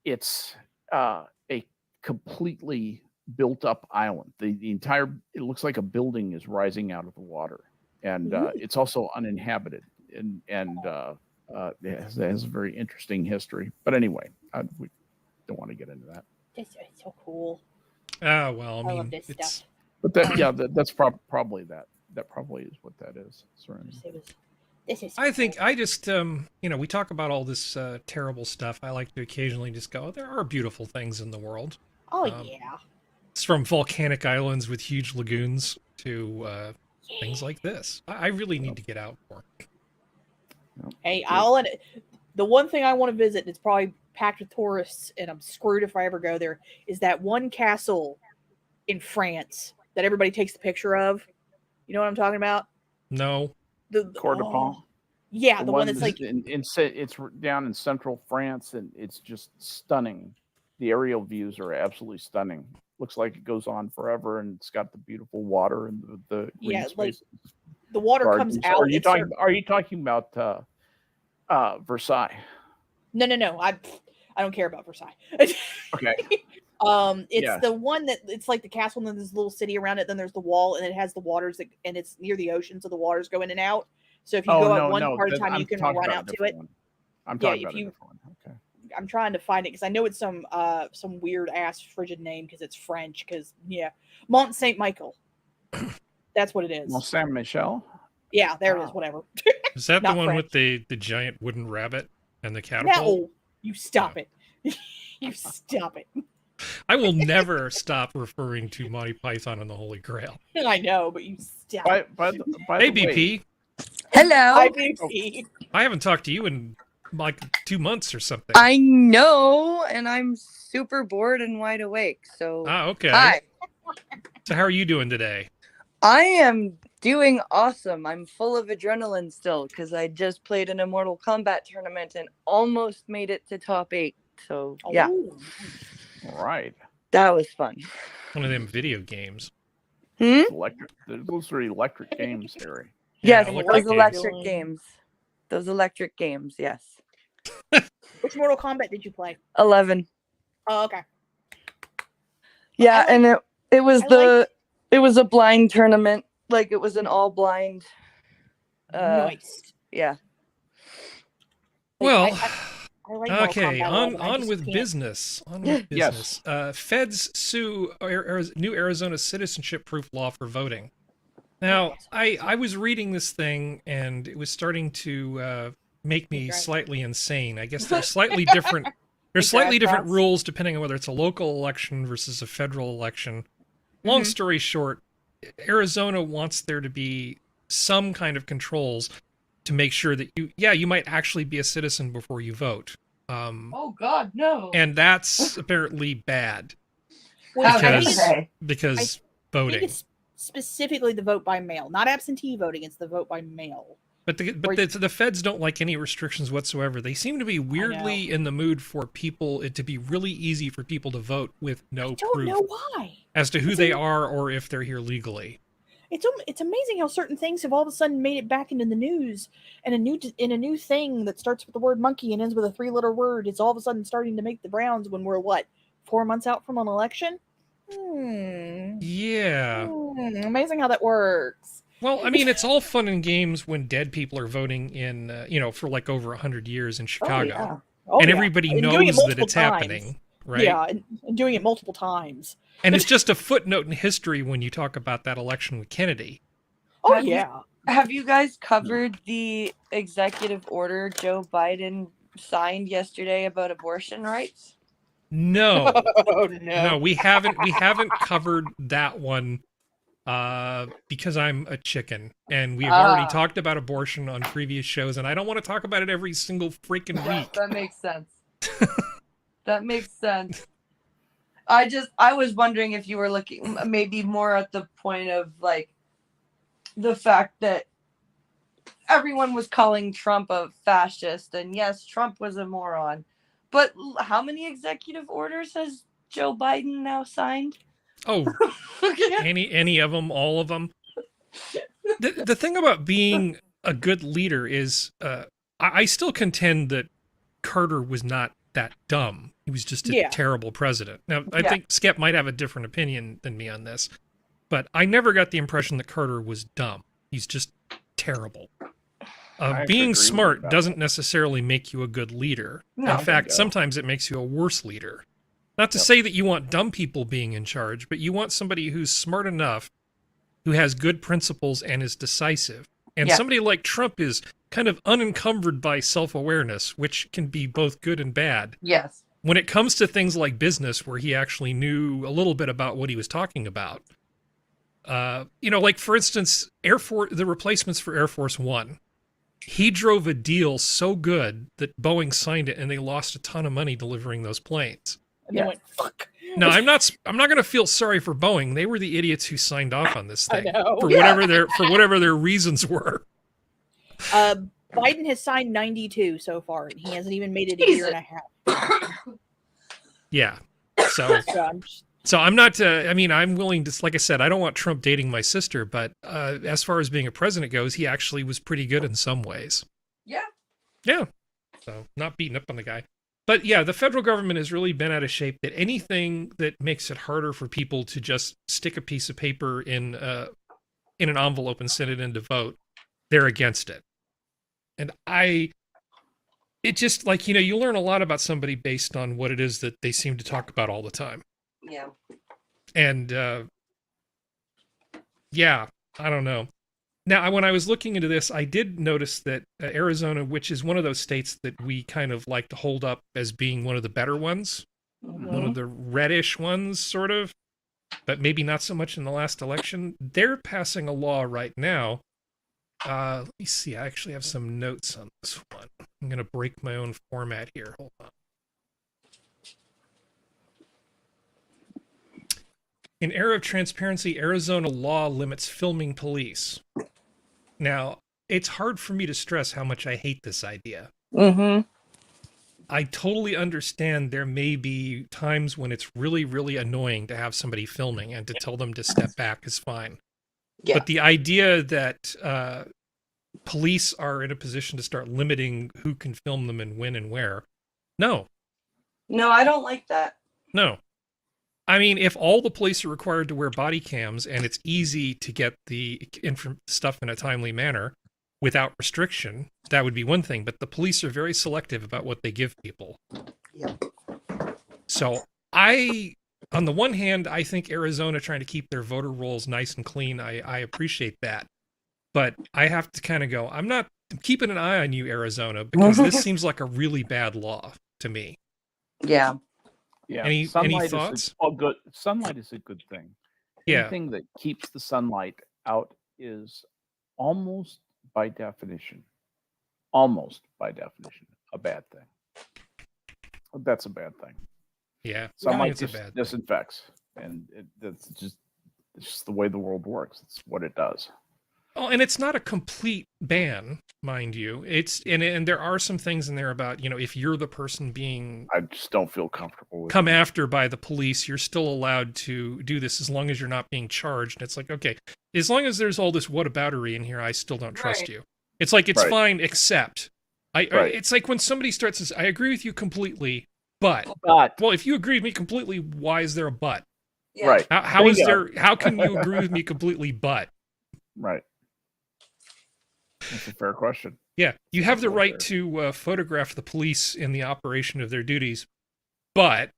it's a completely built up island. The entire it looks like a building is rising out of the water, and it's also uninhabited, and it has a very interesting history. But anyway, we don't want to get into that. It's so cool. Ah, well, I I mean, love this it's stuff. But that's probably that. That probably is what that is. This is. I think I just, we talk about all this terrible stuff. I like to occasionally just go, there are beautiful things in the world. Oh yeah. It's from volcanic islands with huge lagoons to things like this. I really need to get out more. Hey, the one thing I want to visit, and it's probably packed with tourists, and I'm screwed if I ever go there, is that one castle in France that everybody takes the picture of. You know what I'm talking about? No. The Coeur d'Alene. Yeah, the one that's like it's down in central France, and it's just stunning. The aerial views are absolutely stunning. Looks like it goes on forever, and it's got the beautiful water and the green spaces. The water Gardens. comes out. Are you talking about Versailles? No. I don't care about Versailles. Okay. It's the one that it's like the castle, and then there's a little city around it. Then there's the wall, and it has the waters and it's near the ocean, so the waters go in and out. So if you go no, out one no. part of the time, I'm you can talking run about a out to different it. one. I'm Yeah, talking if about a you- different one. Okay. I'm trying to find it because I know it's some weird ass frigid name because it's French. Because Mont Saint Michael. That's what it is. Well, Saint Michel. Yeah, there it is. Oh. Whatever. Is that the Not one French. with the giant wooden rabbit and the catapult? No, you stop it. You stop it. I will never stop referring to Monty Python and the Holy Grail. I know, but you stop. By Hey, the way, BP. Hello. Hi, BBC. I haven't talked to you in like 2 months or something. I know, and I'm super bored and wide awake. So, Okay. hi. So how are you doing today? I am doing awesome. I'm full of adrenaline still because I just played an Immortal Kombat tournament and almost made it to top 8. So, yeah, Oh. all right. that was fun. One of them video games. Electric. Those are electric games, Harry. Yes, electric those games. electric games. Those electric games, yes. Which Mortal Kombat did you play? 11. Oh, okay. Yeah, I and it was I it was a blind tournament. Like it was an all blind. Nice. Yeah. Well, I like Mortal okay, Kombat 11, I on just with can't. business. On with Yes. business. Feds sue new Arizona citizenship proof law for voting. Now, I was reading this thing and it was starting to make me slightly insane. I guess there's slightly different. There's slightly different rules depending on whether it's a local election versus a federal election. Long story short, Arizona wants there to be some kind of controls to make sure that you might actually be a citizen before you vote. Oh God, no. And that's apparently bad Well, I because think because I think voting. it's specifically the vote by mail, not absentee voting. It's the vote by mail. But the feds don't like any restrictions whatsoever. They seem to be weirdly in the mood for it to be really easy for people to vote with no I don't proof know why. as to who they are or if they're here legally. It's amazing how certain things have all of a sudden made it back into the news, and in a new thing that starts with the word monkey and ends with a 3-letter word. It's all of a sudden starting to make the rounds when we're 4 months out from an election. Yeah. Amazing how that works. Well, I mean, it's all fun and games when dead people are voting in, for like over 100 years in Chicago. And everybody knows that it's happening, right? Yeah, and doing it multiple times. And it's just a footnote in history when you talk about that election with Kennedy. Oh, Have you- yeah. Have you guys covered the executive order Joe Biden signed yesterday about abortion rights? No. Oh, No, we haven't covered that one because I'm a chicken and we've already talked about abortion on previous shows and I don't want to talk about it every single freaking week. That makes sense. That makes sense. I was wondering if you were looking maybe more at the point of like the fact that everyone was calling Trump a fascist, and yes, Trump was a moron. But how many executive orders has Joe Biden now signed? Oh, any of them, all of them. The thing about being a good leader is I still contend that Carter was not that dumb. He was just a terrible president. Now, I think Skep might have a different opinion than me on this, but I never got the impression that Carter was dumb. He's just terrible. Being smart doesn't necessarily make you a good leader. No. In fact, sometimes it makes you a worse leader. Not to say that you want dumb people being in charge, but you want somebody who's smart enough, who has good principles and is decisive. And somebody like Trump is kind of unencumbered by self-awareness, which can be both good and bad. Yes. When it comes to things like business, where he actually knew a little bit about what he was talking about. Like for instance, the replacements for Air Force One. He drove a deal so good that Boeing signed it and they lost a ton of money delivering those planes. And they went, fuck. No, I'm not going to feel sorry for Boeing. They were the idiots who signed off on this thing for whatever their reasons were. Biden has signed 92 so far, and he hasn't even made it a year and a half. Yeah. So I'm not, I'm willing to, like I said, I don't want Trump dating my sister, but as far as being a president goes, he actually was pretty good in some ways. Yeah. Yeah. So not beating up on the guy. But yeah, the federal government has really been out of shape that anything that makes it harder for people to just stick a piece of paper in an envelope and send it in to vote, they're against it. And it just like, you learn a lot about somebody based on what it is that they seem to talk about all the time. Yeah. And yeah, I don't know. Now, when I was looking into this, I did notice that Arizona, which is one of those states that we kind of like to hold up as being one of the better ones, one of the reddish ones, sort of, but maybe not so much in the last election. They're passing a law right now. Let me see. I actually have some notes on this one. I'm going to break my own format here. Hold on. In era of transparency, Arizona law limits filming police. Now, it's hard for me to stress how much I hate this idea. Mm-hmm. I totally understand there may be times when it's really, really annoying to have somebody filming, and to tell them to step back is fine. Yeah. But the idea that police are in a position to start limiting who can film them and when and where, no. No, I don't like that. No. I mean, if all the police are required to wear body cams and it's easy to get the stuff in a timely manner without restriction, that would be one thing. But the police are very selective about what they give people. Yep. So on the one hand, I think Arizona trying to keep their voter rolls nice and clean, I appreciate that. But I have to kind of go, I'm keeping an eye on you, Arizona, because this seems like a really bad law to me. Yeah. Yeah. Any thoughts? Good. Sunlight is a good thing. Yeah. Anything that keeps the sunlight out is almost by definition, a bad thing. That's a bad thing. Yeah. Sunlight it's a bad thing. disinfects, and it's just the way the world works. It's what it does. Oh, and it's not a complete ban, mind you. It's and there are some things in there about, if you're the person being I just don't feel comfortable with come after by the police, you're still allowed to do this as long as you're not being charged. And it's like, okay, as long as there's all this whataboutery in here, I still don't trust Right. you. It's like, it's Right. fine, except it's like when somebody starts this, I agree with you completely, but well, if you agree with me completely, why is there a but? Yeah. Right. How can you agree with me completely, but? Right. That's a fair question. Yeah, you have the That's right fair. to photograph the police in the operation of their duties, but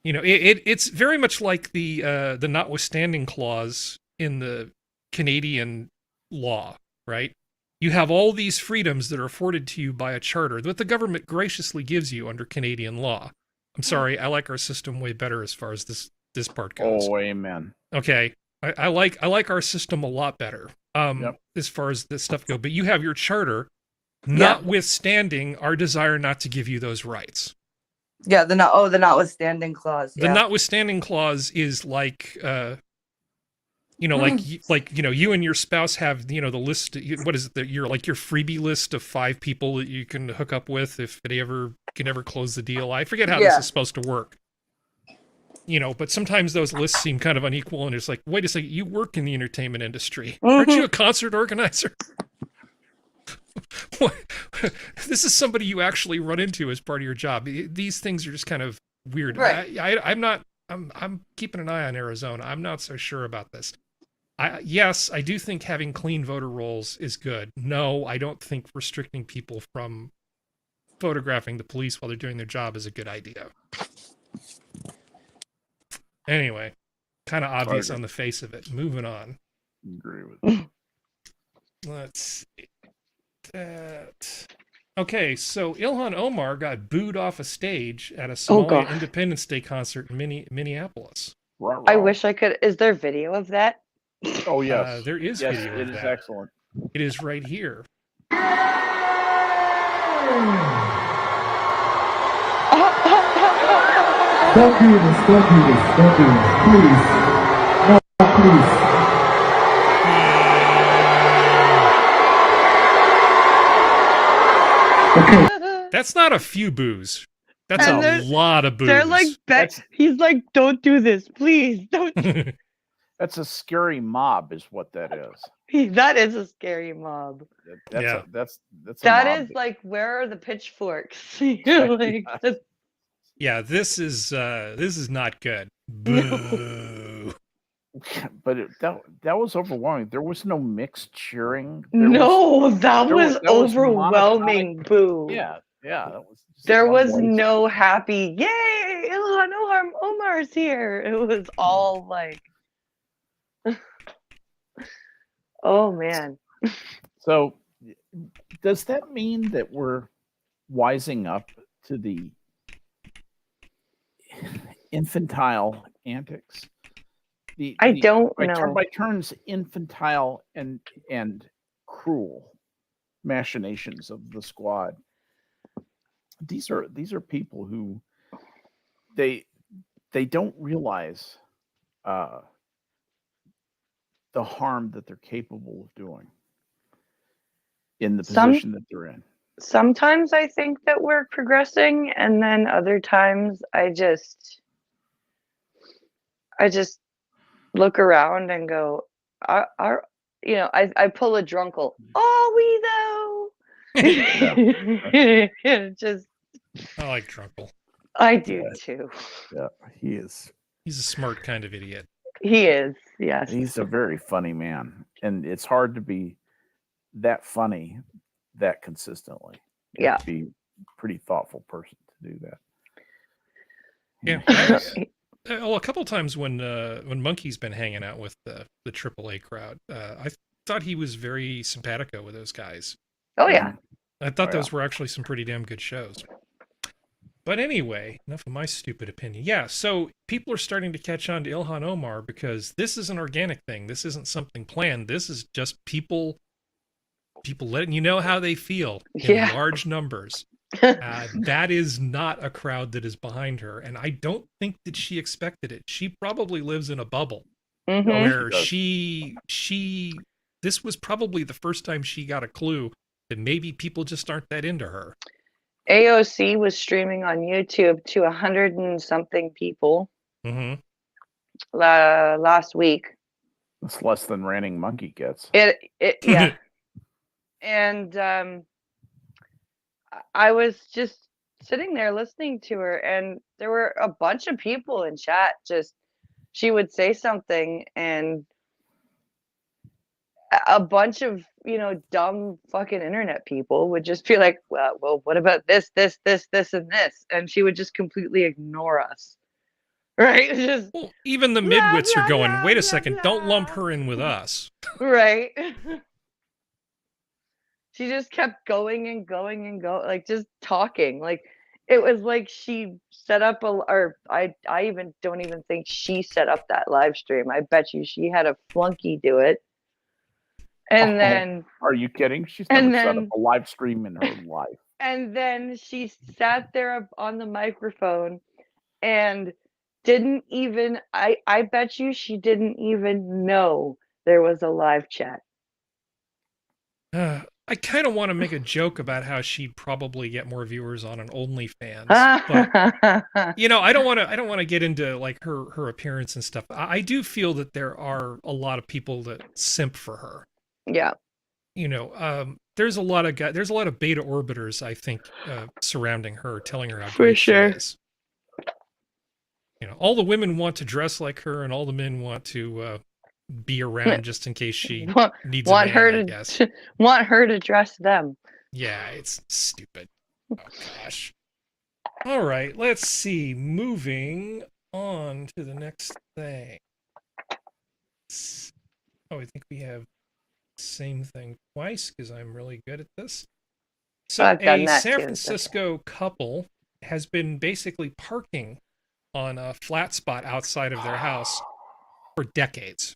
it's very much like the notwithstanding clause in the Canadian law, right? You have all these freedoms that are afforded to you by a charter that the government graciously gives you under Canadian law. I'm sorry, I like our system way better as far as this part goes. Oh, amen. Okay, I like our system a lot better. Yep. As far as this stuff go, but you have your charter, notwithstanding our desire not to give you those rights. Yeah, the notwithstanding clause. The notwithstanding clause is like, you and your spouse have, the list. What is it? Your freebie list of 5 people that you can hook up with if they can ever close the deal. I forget how this is supposed to work. But sometimes those lists seem kind of unequal, and it's like, wait a second, you work in the entertainment industry. Aren't you a concert organizer? This is somebody you actually run into as part of your job. These things are just kind of weird. Right. I'm keeping an eye on Arizona. I'm not so sure about this. Yes, I do think having clean voter rolls is good. No, I don't think restricting people from photographing the police while they're doing their job is a good idea. Anyway, kind of obvious on the face of it. Moving on. Agree with you. Let's see. Okay, so Ilhan Omar got booed off a stage at a Somalia Independence Day concert in Minneapolis. I wish I could. Is there video of that? Oh, yes. There is yes, video it of is that. excellent. It is right here. Don't do this, please. No, please. Okay. That's not a few boos. That's a lot of boos. They're like, he's like, don't do this, please. Don't. That's a scary mob, is what that is. That is a scary mob. That's that is like, where are the pitchforks? Like, yeah, this is not good. Boo. but that was overwhelming. There was no mixed cheering. No, that was that was overwhelming. Boo. Yeah, that was. There one was voice. no happy, yay, Ilhan Omar's here. It was all like, oh man. So, does that mean that we're wising up to the infantile antics? I don't know. Turn by turns, infantile and cruel machinations of the squad. These are people who they don't realize the harm that they're capable of doing in the position that they're in. Sometimes I think that we're progressing, and then other times I just look around and go, I pull a drunkle. Are we though? Just I like Drunkle. I do too. Yeah, he is. He's a smart kind of idiot. He is, yes. He's a very funny man, and it's hard to be that funny that consistently. You have to be a pretty thoughtful person to do that. Yeah. Well, a couple times when Monkey's been hanging out with the AAA crowd, I thought he was very simpatico with those guys. Oh yeah. I thought those were actually some pretty damn good shows. But anyway, enough of my stupid opinion. Yeah, so people are starting to catch on to Ilhan Omar because this is an organic thing. This isn't something planned. This is just people letting you know how they feel in large numbers. That is not a crowd that is this and I don't think that she expected it. She probably lives in a bubble where she this was probably the first time she got a clue that maybe people just aren't that into her. AOC was streaming on YouTube to 100 and something people last week. That's less than Ranting Monkey gets. Yeah. And I was just sitting there listening to her, and there were a bunch of people in chat. She would say something, and a bunch of dumb fucking internet people would just be like, well, what about this, and this, and she would just completely ignore us, right? Well, even the midwits are going, wait a second, don't lump her in with us, right? She just kept going and going and going, like just talking. Like it was like she set up I even don't even think she set up that live stream. I bet you she had a flunky do it. And then, are you kidding? She's never set up a live stream in her life. And then she sat there on the microphone and didn't even, I bet you she didn't even know there was a live chat. I kind of want to make a joke about how she'd probably get more viewers on an OnlyFans, but I don't want to get into like her appearance and stuff. I do feel that there are a lot of people that simp for her. Yeah. There's a lot of beta orbiters, I think, surrounding her, telling her how great she is. All the women want to dress like her, and all the men want to be around just in case she needs a man, I guess. Want her to dress them. Yeah, it's stupid. Oh gosh. All right, let's see. Moving on to the next thing. Oh, I think we have same thing twice because I'm really good at this. So a San Francisco couple has been basically parking on a flat spot outside of their house for decades.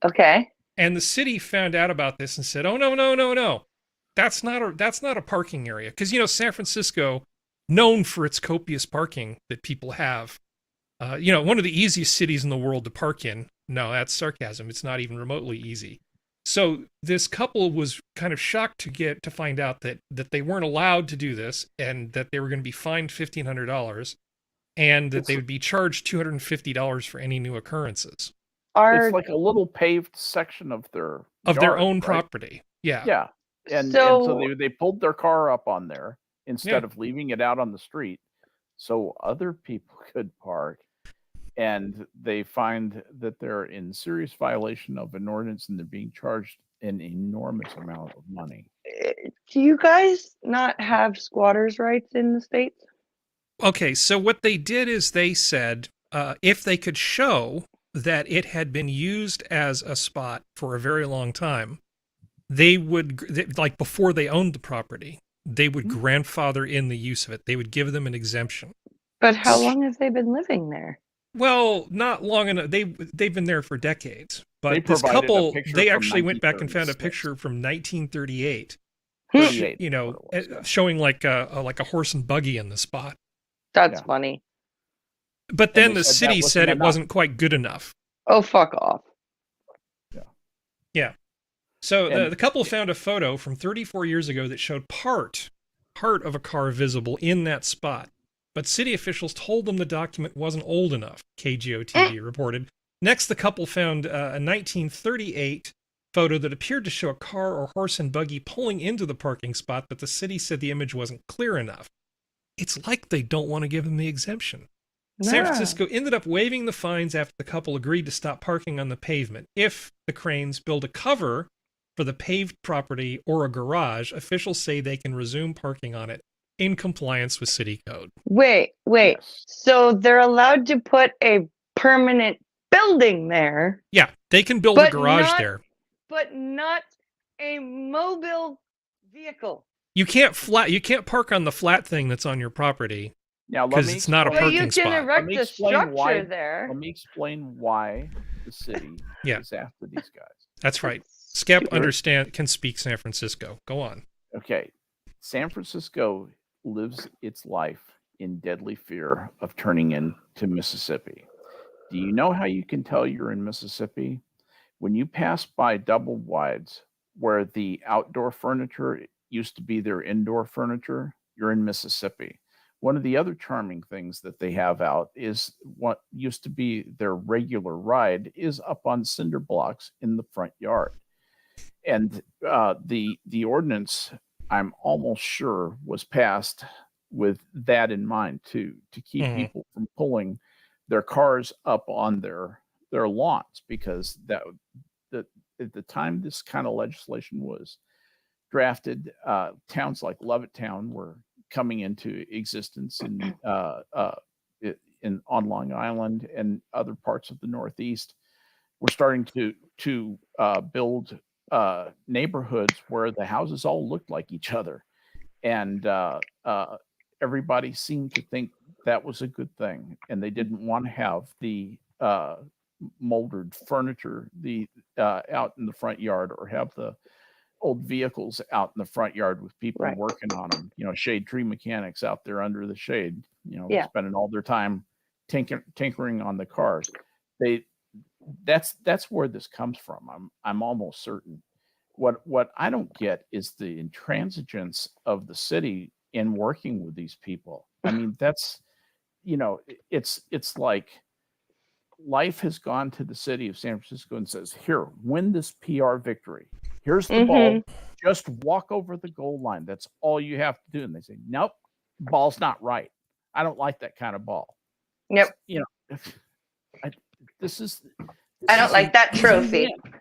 Okay. And the city found out about this and said, "Oh no. That's not a parking area." Because San Francisco, known for its copious parking that people have. One of the easiest cities in the world to park in. No, that's sarcasm. It's not even remotely easy. So this couple was kind of shocked to find out that they weren't allowed to do this, and that they were going to be fined $1,500, and that they would be charged $250 for any new occurrences. It's like a little paved section of their own property. Yeah. Yeah. And so they pulled their car up on there instead of leaving it out on the street so other people could park. and they find that they're in serious violation of an ordinance and they're being charged an enormous amount of money. Do you guys not have squatters' rights in the States? Okay, so what they did is they said if they could show that it had been used as a spot for a very long time, they would, like before they owned the property, they would grandfather in the use of it. They would give them an exemption. But how long have they been living there? Well, not long enough. They've been there for decades. They But this provided a couple, picture they from actually went back and found a 1936. picture from 1938. 38, You know, what it was, yeah. showing like a horse and buggy in the spot. That's Yeah. funny. But And then they the said that city wasn't said it enough. wasn't quite good enough. Oh, fuck off. Yeah. So And- the couple found a photo from 34 years ago that showed part of a car visible in that spot. But city officials told them the document wasn't old enough, KGO-TV reported. Next, the couple found a 1938 photo that appeared to show a car or horse and buggy pulling into the parking spot, but the city said the image wasn't clear enough. It's like they don't want to give them the exemption. San Nah. Francisco ended up waiving the fines after the couple agreed to stop parking on the pavement. If the Cranes build a cover for the paved property or a garage, officials say they can resume parking on it in compliance with city code. Wait. Yes. So they're allowed to put a permanent building there, Yeah, they can build a But garage not- there. but not a mobile vehicle. You can't park on the flat thing that's on your property. Now, let 'Cause me it's not a But explain- you parking can spot. erect Let me a explain structure why- there. Let me explain why the city Yeah. is after these guys. That's right. Skep Sure. can speak San Francisco. Go on. Okay. San Francisco lives its life in deadly fear of turning into Mississippi. Do you know how you can tell you're in Mississippi? When you pass by double wides where the outdoor furniture used to be their indoor furniture, you're in Mississippi. One of the other charming things that they have out is what used to be their regular ride is up on cinder blocks in the front yard. And the ordinance, I'm almost sure, was passed with that in mind too, to keep Mhm. people from pulling their cars up on their lawns, because at the time this kind of legislation was drafted, towns like Levittown were coming into existence on Long Island, and other parts of the Northeast. We're starting to build neighborhoods where the houses all looked like each other, and everybody seemed to think that was a good thing, and they didn't want to have the molded furniture out in the front yard, or have the old vehicles out in the front yard with people Right. working on them. Shade tree mechanics out there under the shade. Yeah. Spending all their time tinkering on the cars. That's where this comes from. I'm almost certain. What I don't get is the intransigence of the city in working with these people. I mean, that's it's like life has gone to the city of San Francisco and says, "Here, win this PR victory. Here's the ball. Just walk over the goal line. That's all you have to do." And they say, "Nope, ball's not right. I don't like that kind of ball." Yep. This is I don't like that easy trophy. win.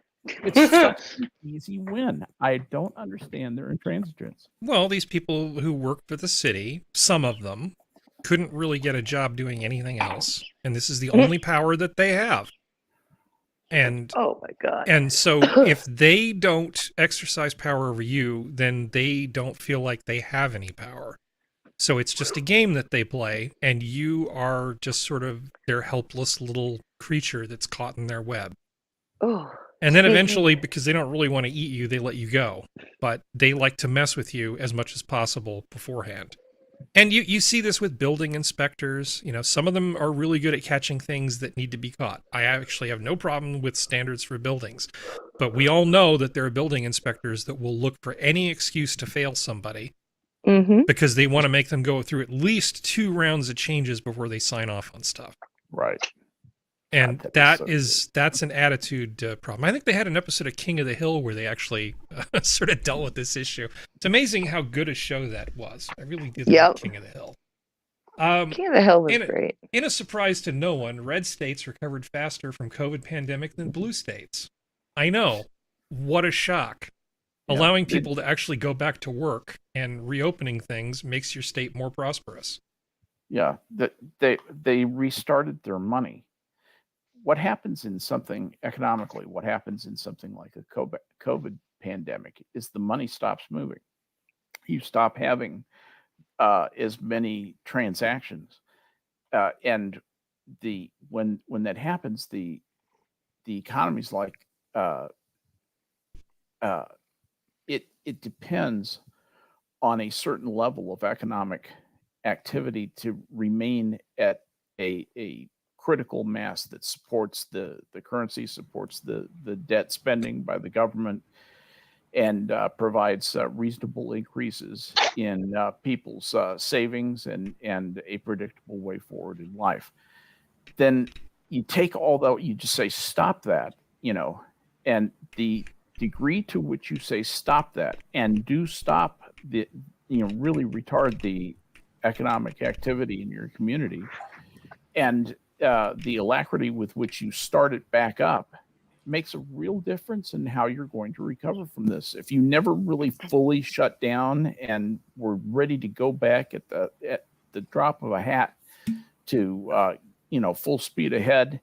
It's such an easy win. I don't understand their intransigence. Well, these people who work for the city, some of them, couldn't really get a job doing anything else, and this is the only power that they have. And Oh my god. and so if they don't exercise power over you, then they don't feel like they have any power. So it's just a game that they play, and you are just sort of their helpless little creature that's caught in their web. Oh. And then eventually, because they don't really want to eat you, they let you go. But they like to mess with you as much as possible beforehand. And you see this with building inspectors. Some of them are really good at catching things that need to be caught. I actually have no problem with standards for buildings. But we all know that there are building inspectors that will look for any excuse to fail somebody, because they want to make them go through at least 2 rounds of changes before they sign off on stuff. Right. And God, that is that's an attitude problem. I think they had an episode of King of the Hill where they actually sort of dealt with this issue. It's amazing how good a show that was. I really did Yep. like King of the Hill. King of the Hill was in a, great. in a surprise to no one, red states recovered faster from COVID pandemic than blue states. I know. What a shock. Yeah, Allowing people to actually go back to work and reopening things makes your state more prosperous. Yeah, they restarted their money. What happens in something economically, what happens in something like a COVID pandemic is the money stops moving. You stop having as many transactions, and when that happens, the economy's like it depends on a certain level of economic activity to remain at a critical mass that supports the currency, supports the debt spending by the government, and provides reasonable increases in people's savings and a predictable way forward in life. Then you take all that, you just say, stop that, and the degree to which you say stop that and do stop really retard the economic activity in your community, and the alacrity with which you start it back up makes a real difference in how you're going to recover from this. If you never really fully shut down and were ready to go back at the drop of a hat to full speed ahead,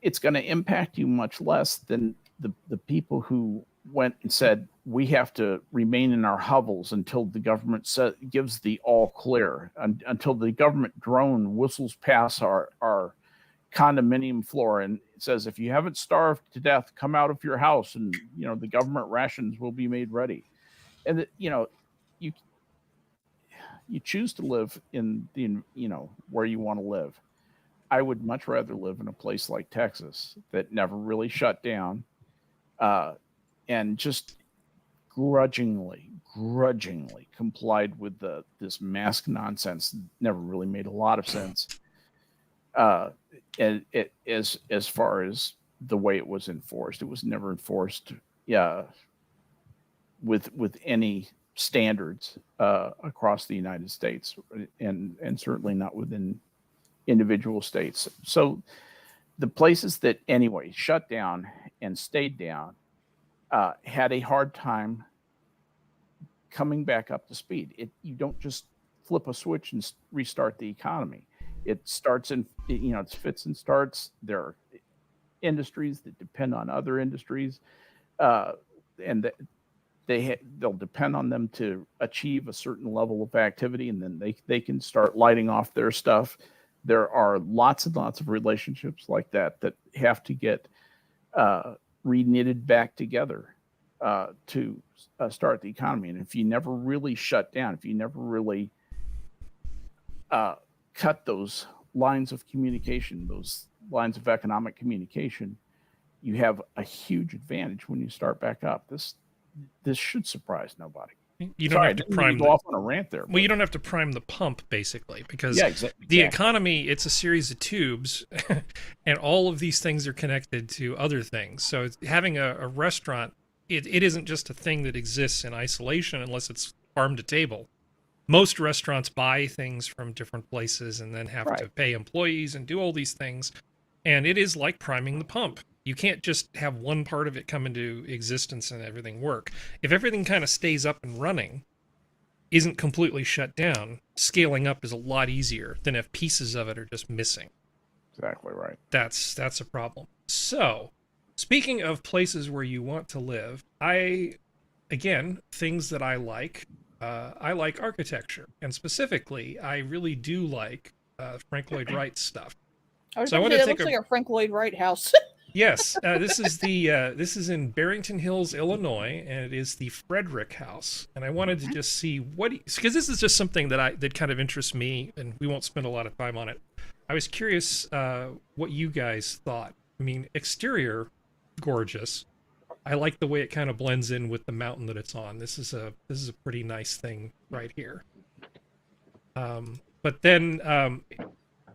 it's going to impact you much less than the people who went and said, we have to remain in our hovels until the government gives the all clear, until the government drone whistles past our condominium floor and says, if you haven't starved to death, come out of your house and the government rations will be made ready. And you choose to live in where you want to live. I would much rather live in a place like Texas that never really shut down, and just grudgingly complied with this mask nonsense. Never really made a lot of sense. And as far as the way it was enforced, it was never enforced with any standards across the United States, and certainly not within individual states. So the places that anyway shut down and stayed down had a hard time coming back up to speed. You don't just flip a switch and restart the economy. It starts it's fits and starts. There are industries that depend on other industries, and they'll depend on them to achieve a certain level of activity, and then they can start lighting off their stuff. There are lots and lots of relationships like that have to get reknitted back together to start the economy. And if you never really shut down, if you never really cut those lines of communication, those lines of economic communication, you have a huge advantage when you start back up. This should surprise nobody. You don't have to prime go off on a rant there. Well, you don't have to prime the pump, basically, because exactly. The economy, it's a series of tubes, and all of these things are connected to other things. So having a restaurant, it isn't just a thing that exists in isolation unless it's farm to table. Most restaurants buy things from different places and then have to pay employees and do all these things. And it is like priming the pump. You can't just have one part of it come into existence and everything work. If everything kind of stays up and running, isn't completely shut down, scaling up is a lot easier than if pieces of it are just missing. Exactly right. That's a problem. So, speaking of places where you want to live, things that I like architecture, and specifically, I really do like Frank Lloyd Wright's stuff. I was going to say, that looks like a Frank Lloyd Wright house. Yes, this is in Barrington Hills, Illinois, and it is the Frederick House. And I wanted to just see because this is just something that kind of interests me, and we won't spend a lot of time on it. I was curious what you guys thought. I mean, exterior, gorgeous. I like the way it kind of blends in with the mountain that it's on. This is a pretty nice thing right here. But then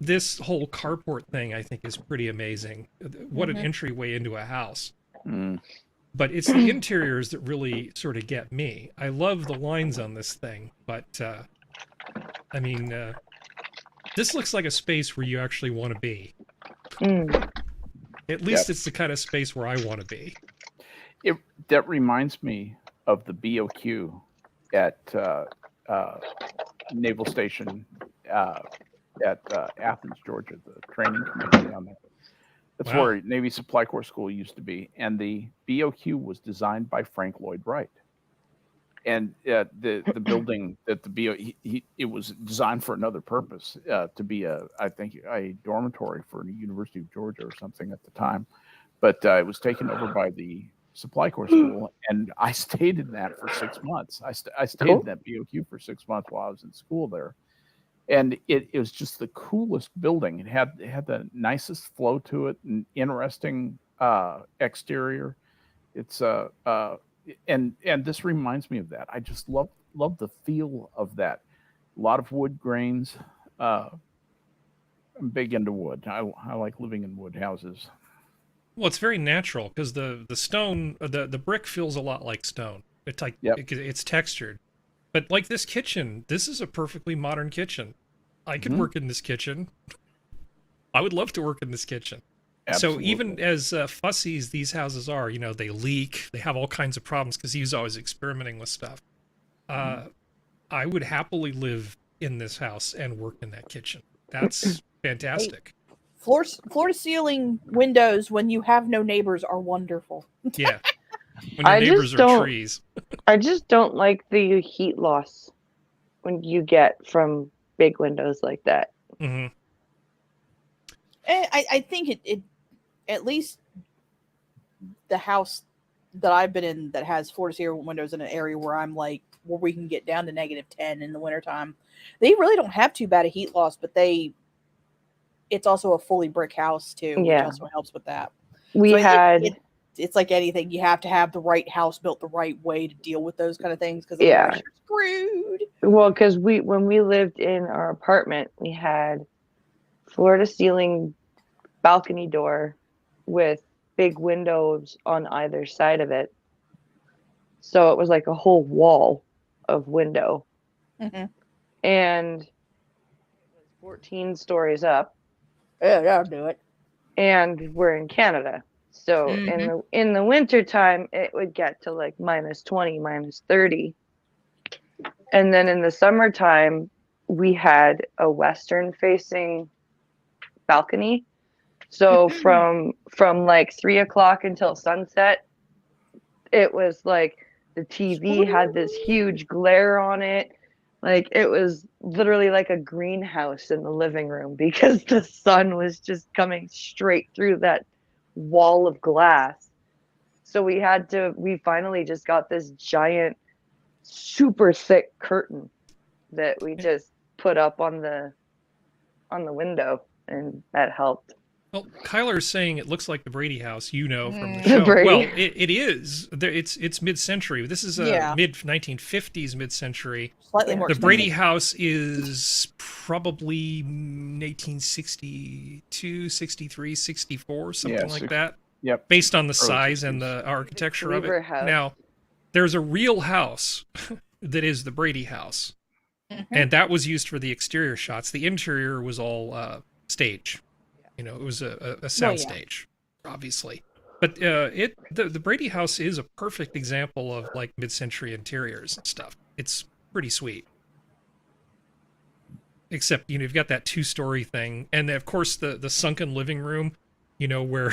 this whole carport thing, I think, is pretty amazing. What an entryway into a house. But it's the interiors that really sort of get me. I love the lines on this thing, but I mean, This looks like a space where you actually want to be. Mm. At least it's the kind of space where I want to be. That reminds me of the BOQ at Naval Station at Athens, Georgia, the training community down there. That's where Navy Supply Corps School used to be, and the BOQ was designed by Frank Lloyd Wright. And the building that the it was designed for another purpose, to be I think a dormitory for the University of Georgia or something at the time, but it was taken over by the Supply Corps School, and I stayed in that for 6 months. I stayed in that BOQ for 6 months while I was in school there, and it was just the coolest building. It had the nicest flow to it, and interesting exterior. It's and this reminds me of that. I just love the feel of that. A lot of wood grains. I'm big into wood. I like living in wood houses. Well, it's very natural because the stone, the brick feels a lot like stone. It's like it's textured. But like this kitchen, this is a perfectly modern kitchen. I could work in this kitchen. I would love to work in this kitchen. Absolutely. So even as fussy as these houses are, you know, they leak, they have all kinds of problems because he was always experimenting with stuff. I would happily live in this house and work in that kitchen. That's fantastic. Floor to ceiling windows when you have no neighbors are wonderful. Yeah. When your neighbors are trees. I just don't like the heat loss when you get from big windows like that. Mm-hmm. I think it at least the house that I've been in that has floor to ceiling windows in an area where we can get down to -10 in the wintertime. They really don't have too bad a heat loss, but it's also a fully brick house too, which also helps with that. It's like anything, you have to have the right house built the right way to deal with those kind of things, because otherwise you're screwed. Well, because when we lived in our apartment, we had floor to ceiling balcony door with big windows on either side of it. So it was like a whole wall of window. Mm-hmm. And it was 14 stories up. Yeah, that'll do it. And we're in Canada. So in the winter time, it would get to like -20, -30. And then in the summertime, we had a western facing balcony. So from like 3 o'clock until sunset, it was like the TV had this huge glare on it. Like it was literally like a greenhouse in the living room because the sun was just coming straight through that wall of glass. So we finally just got this giant, super thick curtain that we just put up on the window, and that helped. Well, Kyler's saying it looks like the Brady house, from the show. Brady. Well, it is. It's mid-century. This is mid-1950s mid-century. Slightly more The expensive. Brady house is probably 1862, 63, 64, something like that. Yep. Based on the size and the architecture of it. House. Now, there's a real house that is the Brady house. And that was used for the exterior shots. The interior was all stage. It was a sound stage, obviously. But the Brady house is a perfect example of like mid-century interiors and stuff. It's pretty sweet. Except, you've got that 2-story thing. And of course the sunken living room, where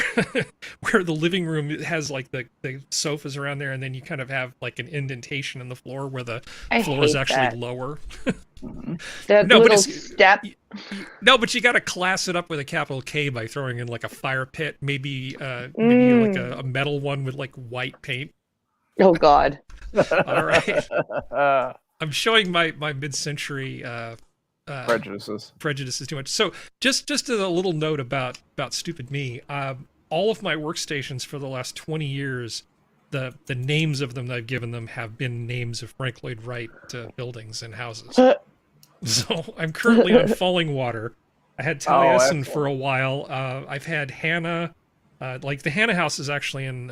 where the living room has like the sofas around there, and then you kind of have like an indentation in the floor where the floor is actually lower. That little step. No, but you got to class it up with a capital K by throwing in like a fire pit, maybe like a metal one with like white paint. Oh God! All right, I'm showing my mid-century prejudices too much. So just as a little note about stupid me, all of my workstations for the last 20 years, the names of them that I've given them have been names of Frank Lloyd Wright buildings and houses. So I'm currently on Falling Water. I had Taliesin for a while. I've had Hannah. Like the Hannah house is actually in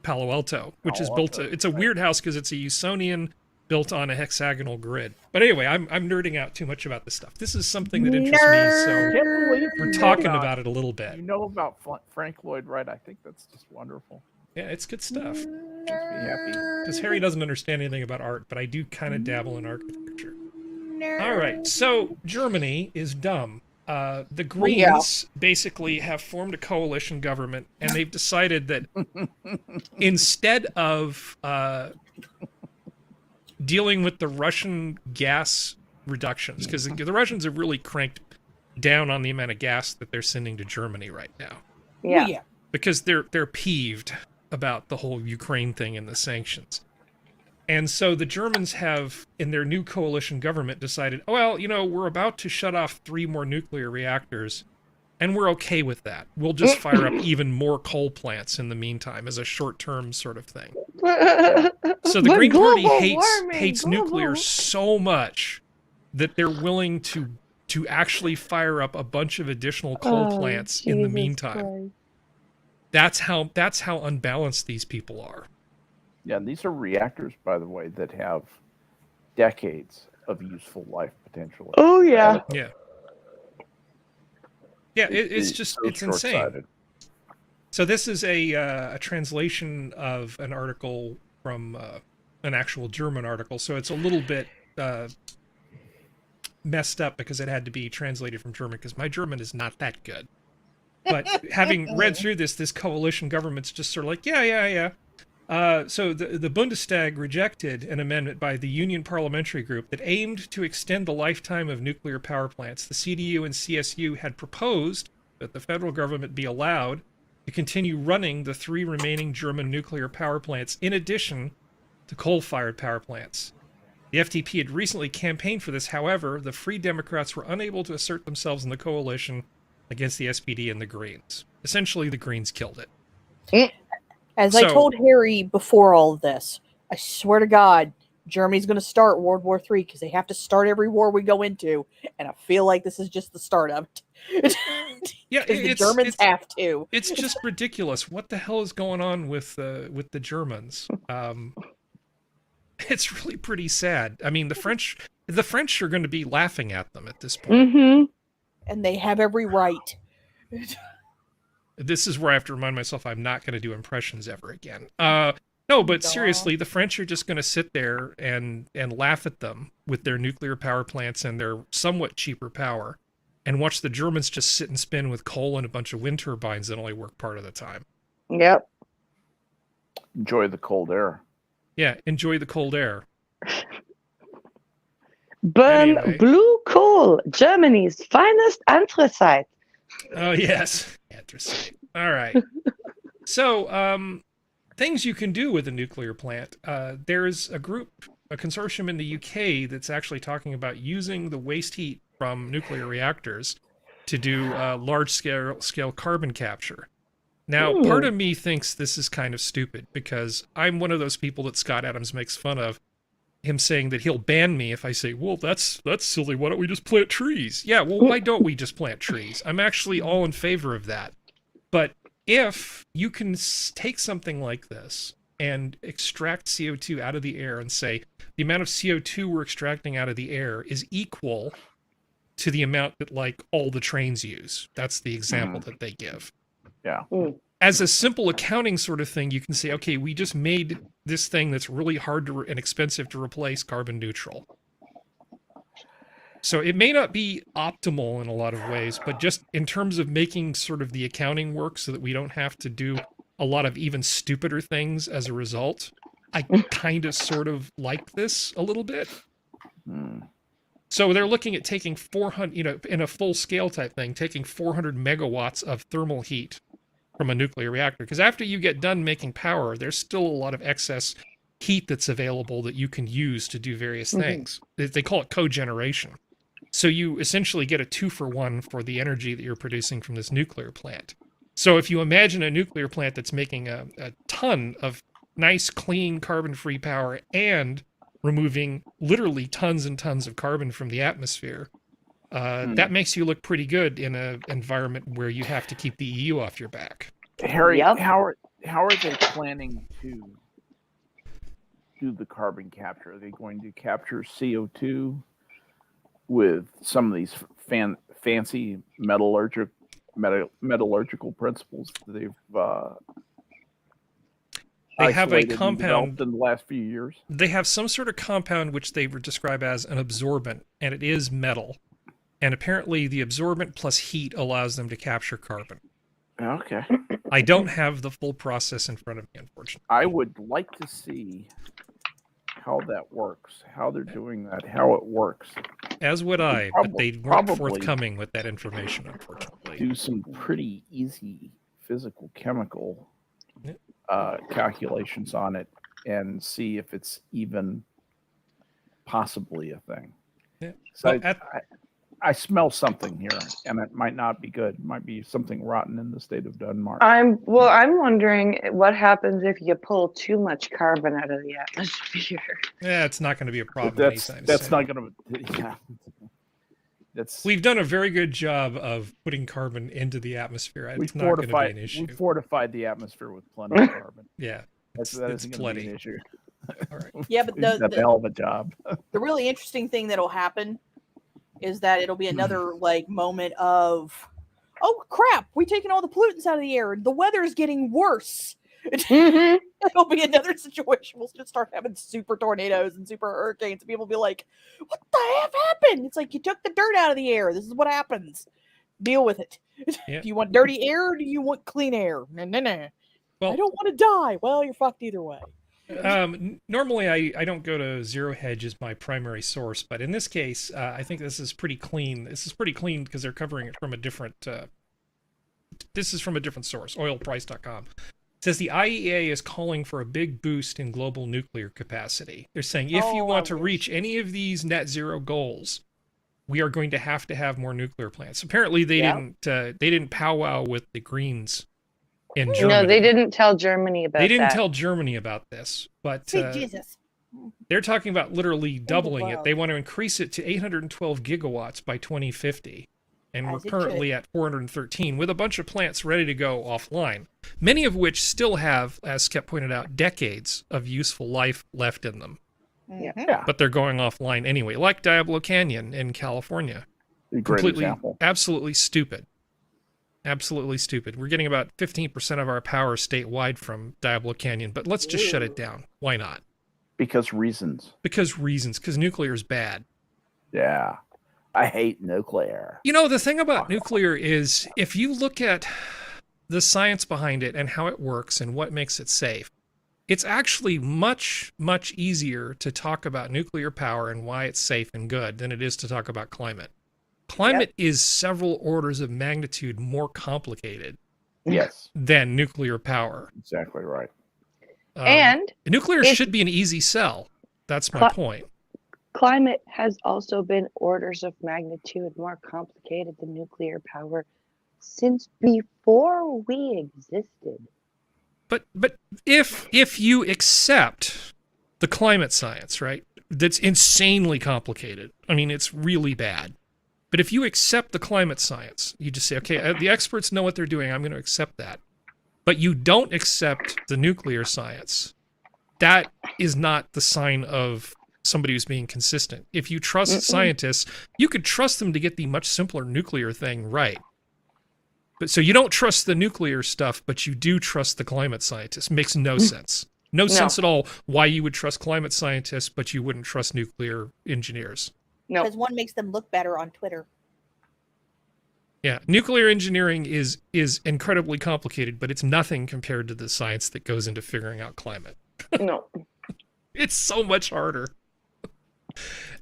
Palo Alto, which is built. It's a weird house because it's a Usonian built on a hexagonal grid. But anyway, I'm nerding out too much about this stuff. This is something that interests me, so Can't believe we're you talking know about it a little bit. You know about Frank Lloyd Wright. I think that's just wonderful. Yeah, it's good stuff. Makes me happy. Because Harry doesn't understand anything about art, but I do kind of dabble in architecture. All right, so Germany is dumb. The Greens basically have formed a coalition government, and they've decided that instead of dealing with the Russian gas reductions, because the Russians have really cranked down on the amount of gas that they're sending to Germany right now. Yeah. Because they're peeved about the whole Ukraine thing and the sanctions. And so the Germans have, in their new coalition government, decided, oh, well, you know, we're about to shut off 3 more nuclear reactors, and we're okay with that. We'll just fire up even more coal plants in the meantime as a short-term sort of thing. So the Green Party hates nuclear so much that they're willing to actually fire up a bunch of additional coal plants in the meantime. That's how unbalanced these people are. Yeah, these are reactors, by the way, that have decades of useful life potentially. Oh yeah. Yeah. Yeah, it's just it's insane. So this is a translation of an article from an actual German article. So it's a little bit messed up because it had to be translated from German because my German is not that good. But having read through this coalition government's just sort of like, yeah. So the Bundestag rejected an amendment by the Union Parliamentary Group that aimed to extend the lifetime of nuclear power plants. The CDU and CSU had proposed that the federal government be allowed to continue running the 3 remaining German nuclear power plants in addition to coal-fired power plants. The FDP had recently campaigned for this. However, the Free Democrats were unable to assert themselves in the coalition against the SPD and the Greens. Essentially, the Greens killed it. As I told Harry before all of this, I swear to God, Germany's going to start World War III because they have to start every war we go into, and I feel like this is just the start of it. Yeah, the Germans have to. It's just ridiculous. What the hell is going on with the Germans? It's really pretty sad. I mean, the French are going to be laughing at them at this point. Mm-hmm. And they have every right. This is where I have to remind myself I'm not going to do impressions ever again. No, but seriously, the French are just going to sit there and laugh at them with their nuclear power plants and their somewhat cheaper power, and watch the Germans just sit and spin with coal and a bunch of wind turbines that only work part of the time. Yep. Enjoy the cold air. Yeah, enjoy the cold air. Burn blue coal, Germany's finest anthracite. Oh, yes. Anthracite. All right. So, things you can do with a nuclear plant. There's a consortium in the UK that's actually talking about using the waste heat from nuclear reactors to do large-scale carbon capture. Now, part of me thinks this is kind of stupid because I'm one of those people that Scott Adams makes fun of, him saying that he'll ban me if I say, well, that's silly. Why don't we just plant trees? Yeah, well, why don't we just plant trees? I'm actually all in favor of that. But if you can take something like this and extract CO2 out of the air and say the amount of CO2 we're extracting out of the air is equal to the amount that, like, all the trains use. That's the example that they give. Yeah. As a simple accounting sort of thing, you can say, okay, we just made this thing that's really hard and expensive to replace carbon neutral. So it may not be optimal in a lot of ways, but just in terms of making sort of the accounting work so that we don't have to do a lot of even stupider things as a result, I kind of sort of like this a little bit. So they're looking at taking 400, in a full scale type thing, taking 400 megawatts of thermal heat from a nuclear reactor. Because after you get done making power, there's still a lot of excess heat that's available that you can use to do various things. They call it cogeneration. So you essentially get a 2-for-1 for the energy that you're producing from this nuclear plant. So if you imagine a nuclear plant that's making a ton of nice, clean, carbon-free power and removing literally tons and tons of carbon from the atmosphere, that makes you look pretty good in an environment where you have to keep the EU off your back. Harry, how are they planning to do the carbon capture? Are they going to capture CO2 with some of these fancy metallurgical principles that they've they have a isolated and compound developed in the last few years? They have some sort of compound which they describe as an absorbent, and it is metal. And apparently the absorbent plus heat allows them to capture carbon. Okay. I don't have the full process in front of me, unfortunately. I would like to see how that works, how they're doing that, how it works. As would I, but they weren't forthcoming with that information, unfortunately. Do some pretty easy physical, chemical calculations on it and see if it's even possibly a thing. Yeah. So I smell something here, and it might not be good. It might be something rotten in the state of Denmark. I'm wondering what happens if you pull too much carbon out of the atmosphere. Yeah, it's not going to be a problem anytime That's soon. not going to. Yeah. We've done a very good job of putting carbon into the atmosphere. It's not going to be an issue. We fortified the atmosphere with plenty of carbon. Yeah, that isn't going to be an issue. All right. Yeah, but that's a hell of a job. The really interesting thing that'll happen is that it'll be another like moment of, oh crap, we've taken all the pollutants out of the air. The weather's getting worse. It'll be another situation. We'll just start having super tornadoes and super hurricanes, and people will be like, what the F happened? It's like you took the dirt out of the air. This is what happens. Deal with it. Yeah. Do you want dirty air or do you want clean air? Nah. Well, I don't want to die. Well, you're fucked either way. Normally I don't go to Zero Hedge as my primary source, but in this case, I think this is pretty clean. This is pretty clean because they're covering it from a different, this is from a different source, oilprice.com. It says the IEA is calling for a big boost in global nuclear capacity. They're saying if you want to reach any of these net zero goals, we are going to have more nuclear plants. Apparently they didn't powwow with the Greens in Germany. No, they didn't tell Germany about that. They didn't tell Germany about this, but Jesus. They're talking about literally doubling it. They want to increase it to 812 gigawatts by 2050. And we're currently at 413 with a bunch of plants ready to go offline, many of which still have, as Skep pointed out, decades of useful life left in them. Yeah. But they're going offline anyway, like Diablo Canyon in California. Completely, absolutely stupid. Absolutely stupid. We're getting about 15% of our power statewide from Diablo Canyon, but let's just shut it down. Why not? Because reasons. Because nuclear is bad. Yeah. I hate nuclear. You know, the thing about nuclear is if you look at the science behind it and how it works and what makes it safe, it's actually much, much easier to talk about nuclear power and why it's safe and good than it is to talk about climate. Climate is several orders of magnitude more complicated than nuclear power. Exactly right. And nuclear should be an easy sell. That's my point. Climate has also been orders of magnitude more complicated than nuclear power since before we existed. But if you accept the climate science, right, that's insanely complicated. I mean, it's really bad. But if you accept the climate science, you just say, okay, the experts know what they're doing. I'm going to accept that. But you don't accept the nuclear science. That is not the sign of somebody who's being consistent. If you trust scientists, you could trust them to get the much simpler nuclear thing right. But so you don't trust the nuclear stuff, but you do trust the climate scientists. Makes no sense. No sense at all why you would trust climate scientists, but you wouldn't trust nuclear engineers. No. Because one makes them look better on Twitter. Yeah, nuclear engineering is incredibly complicated, but it's nothing compared to the science that goes into figuring out climate. No. It's so much harder.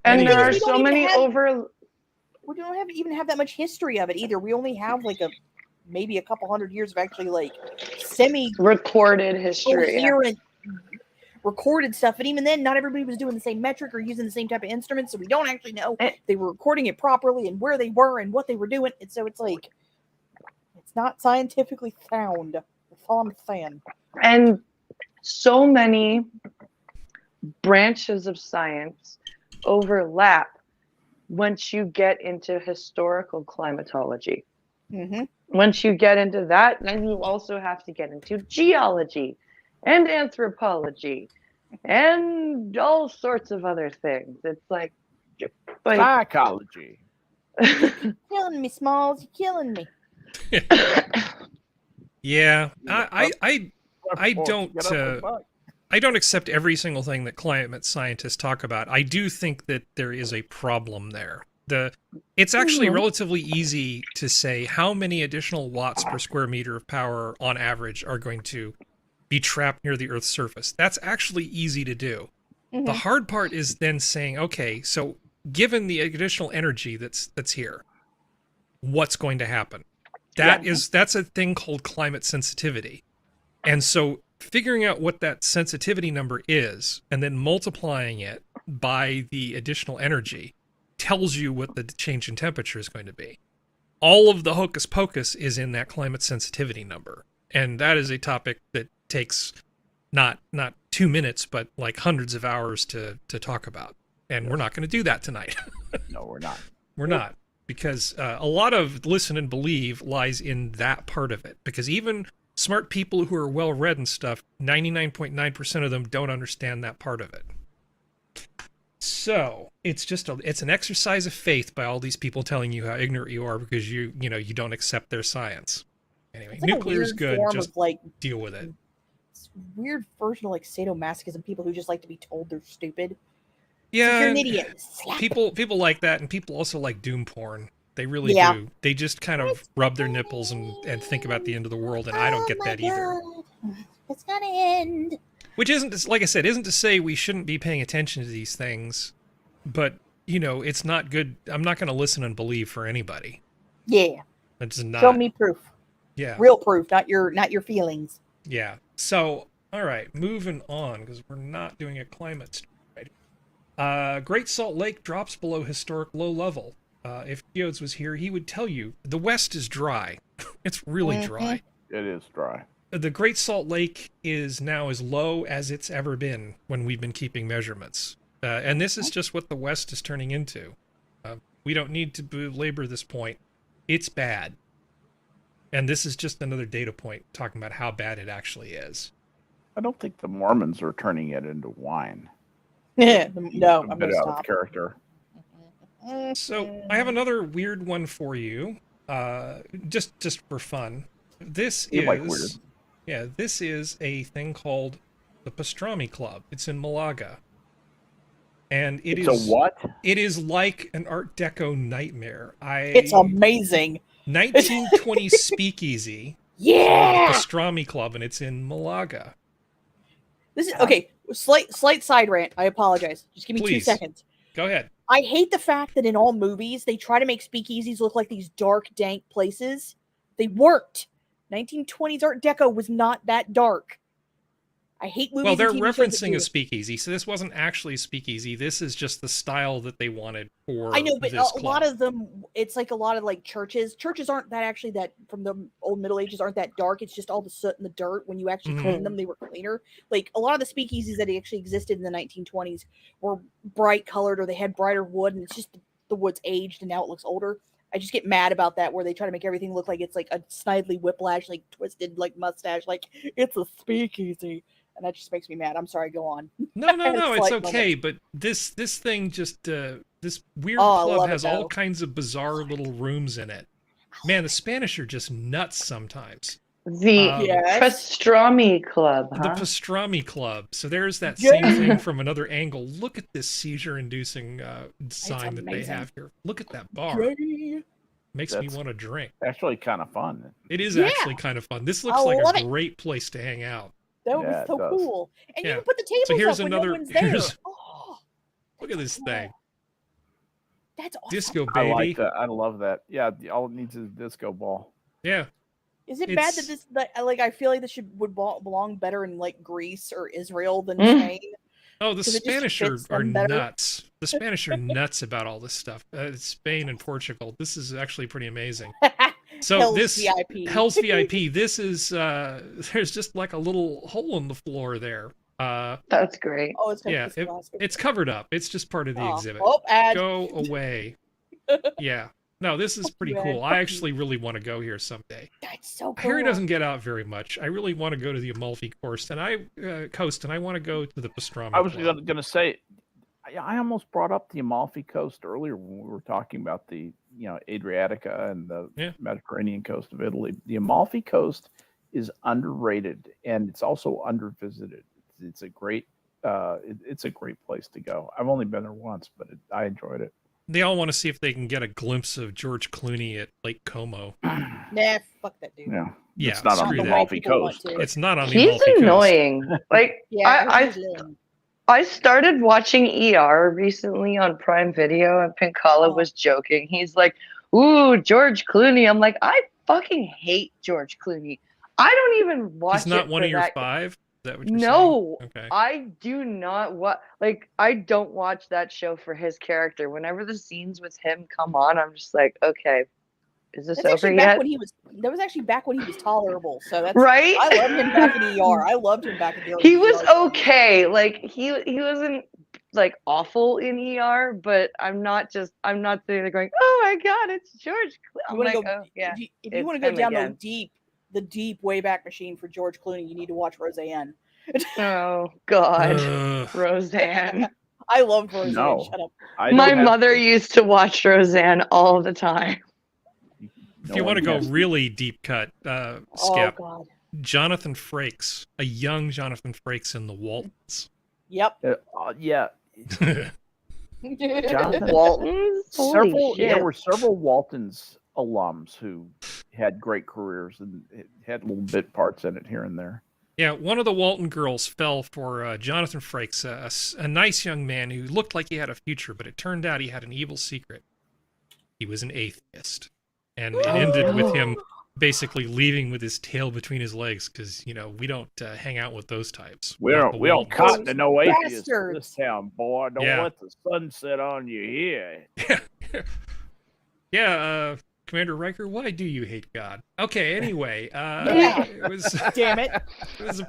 And there are so many We don't even have that much history of it either. We only have like maybe a couple hundred years of actually like recorded history. Coherent recorded stuff. And even then, not everybody was doing the same metric or using the same type of instruments. So we don't actually know if they were recording it properly and where they were and what they were doing. And so it's like, it's not scientifically sound. That's all I'm saying. And so many branches of science overlap once you get into historical climatology. Once you get into that, then you also have to get into geology and anthropology and all sorts of other things. It's like Psychology. Killing me, Smalls. You're killing me. Yeah, I don't. Get up and buck. I don't accept every single thing that climate scientists talk about. I do think that there is a problem there. It's actually relatively easy to say how many additional watts per square meter of power on average are going to be trapped near the Earth's surface. That's actually easy to do. The hard part is then saying, okay, so given the additional energy that's here, what's going to happen? That's a thing called climate sensitivity. And so figuring out what that sensitivity number is and then multiplying it by the additional energy tells you what the change in temperature is going to be. All of the hocus pocus is in that climate sensitivity number. And that is a topic that takes not 2 minutes, but like hundreds of hours to talk about. And we're not going to do that tonight. No, we're not. We're not. Because a lot of listen and believe lies in that part of it. Because even smart people who are well-read and stuff, 99.9% of them don't understand that part of it. So it's just it's an exercise of faith by all these people telling you how ignorant you are because you don't accept their science. Anyway, It's like nuclear is good. Just of, like, deal with it. it's a weird version of like sadomasochism. People who just like to be told they're stupid. Yeah, You're an idiot. Slap it. people like that, and people also like doom porn. They really Yeah. do. They just kind of rub their nipples and think about the end of the world, and I don't get that either. God. It's gonna end. Which isn't, like I said, isn't to say we shouldn't be paying attention to these things, but, it's not good. I'm not going to listen and believe for anybody. Yeah. It's not. Show me proof. Yeah. Real proof, not your feelings. Yeah. So, all right, moving on, because we're not doing a climate story right. Great Salt Lake drops below historic low level. If TUES was here, he would tell you the West is dry. It's really dry. It is dry. The Great Salt Lake is now as low as it's ever been when we've been keeping measurements. And this is just what the West is turning into. We don't need to belabor this point. It's bad. And this is just another data point talking about how bad it actually is. I don't think the Mormons are turning it into wine. No, A I'm bit gonna out stop. of character. So I have another weird one for you, just for fun. This You is like weird. Yeah, this is a thing called the Pastrami Club. It's in Malaga. And It's a what? It is like an Art Deco nightmare. It's amazing. 1920 speakeasy. Yeah. Called the Pastrami Club, and it's in Malaga. This is okay. Slight side rant. I apologize. Just give me 2 Please. seconds. Go ahead. I hate the fact that in all movies they try to make speakeasies look like these dark, dank places. They worked. 1920s Art Deco was not that dark. I hate movies. Well, they're and TV shows that referencing do a it. speakeasy, so this wasn't actually a speakeasy. This is just the style that they wanted for I know, but this a lot club. of them, it's like a lot of like churches. Churches aren't that actually that from the old Middle Ages aren't that dark. It's just all the soot and the dirt. When you actually clean them, they were cleaner. Like a lot of the speakeasies that actually existed in the 1920s were bright colored or they had brighter wood, and it's just the wood's aged and now it looks older. I just get mad about that where they try to make everything look like it's like a Snidely Whiplash, like twisted like mustache, like it's a speakeasy. And that just makes me mad. I'm sorry, go on. No, it's Slight okay. moment. But this thing just this weird Oh, I club love it, has all though. kinds of bizarre little rooms in it. Man, the Spanish are just nuts sometimes. The Yes. Pastrami Club, The huh? Pastrami Club. So there's that Yeah. same thing from another angle. Look at this seizure-inducing sign that they amazing. have here. Look at that bar. Gray. Makes me That's- want to drink. Actually, kind of fun. It is Yeah. actually kind of fun. This looks I like love a it. great place to hang out. That would Yeah, be it so does. cool. And Yeah. you can put the tables So here's up when another- no one's there. here's- Oh, Look at this thing. that's awesome. Disco I baby. like that. I love that. Yeah, all it needs is a disco ball. Yeah. Is it bad that It's- I feel like this would belong better in like Greece or Israel than Mm. Spain? Oh, the 'Cause it just Spanish are fits them better. nuts. The Spanish are nuts about all this stuff. Spain and Portugal. This is actually pretty amazing. So Hell's this VIP. Hell's VIP. This is there's just like a little hole in the floor there. That's great. Oh, it's Yeah, it's covered up. It's just part of the exhibit. Oh, ad. Go away. Yeah. No, this is pretty you, Ed. cool. I actually really want to go here someday. That's so cool. Harry doesn't get out very much. I really want to go to the Amalfi Coast, and I want to go to the Pastrami. I was Club. going to say, I almost brought up the Amalfi Coast earlier when we were talking about the Adriatica and the Mediterranean coast of Italy. The Amalfi Coast is underrated, and it's also undervisited. It's a great place to go. I've only been there once, but I enjoyed it. They all want to see if they can get a glimpse of George Clooney at Lake Como. Nah, fuck that dude. Yeah, it's not on the Amalfi Coast. It's not on the He's Amalfi Coast. annoying. Like, Yeah, I started watching ER recently on Prime Video, and Pinkala was joking. He's like, "Ooh, George Clooney." I'm like, I fucking hate George Clooney. I don't even watch. He's not it one for of your that. 5. Is that what you're No, saying? Okay. I do not I don't watch that show for his character. Whenever the scenes with him come on, I'm just like, okay, is this over yet? That was actually back when he was tolerable. So that's right. I loved him back in ER. I loved him back in ER. He was okay. Like he wasn't like awful in ER, but I'm not sitting there going, oh my god, it's George Clooney. I'm like, oh yeah. If you want to go down the deep Wayback Machine for George Clooney, you need to watch Roseanne. Oh God, Roseanne. I loved Roseanne. No, Shut up. My mother used to watch Roseanne all the time. If you want to go really deep cut, Skep, God. Jonathan Frakes, a young Jonathan Frakes in the Waltons. Yep. Yeah. Jonathan Waltons? There were several Waltons alums who had great careers and had little bit parts in it here and there. Yeah, one of the Walton girls fell for Jonathan Frakes, a nice young man who looked like he had a future, but it turned out he had an evil secret. He was an atheist. And it ended with him basically leaving with his tail between his legs because, we don't hang out with those types. We don't cotton to no atheists in Bastards. this town, boy. Don't let the sun set on you here. Yeah, Commander Riker, why do you hate God? Okay, anyway, it was Damn it. It was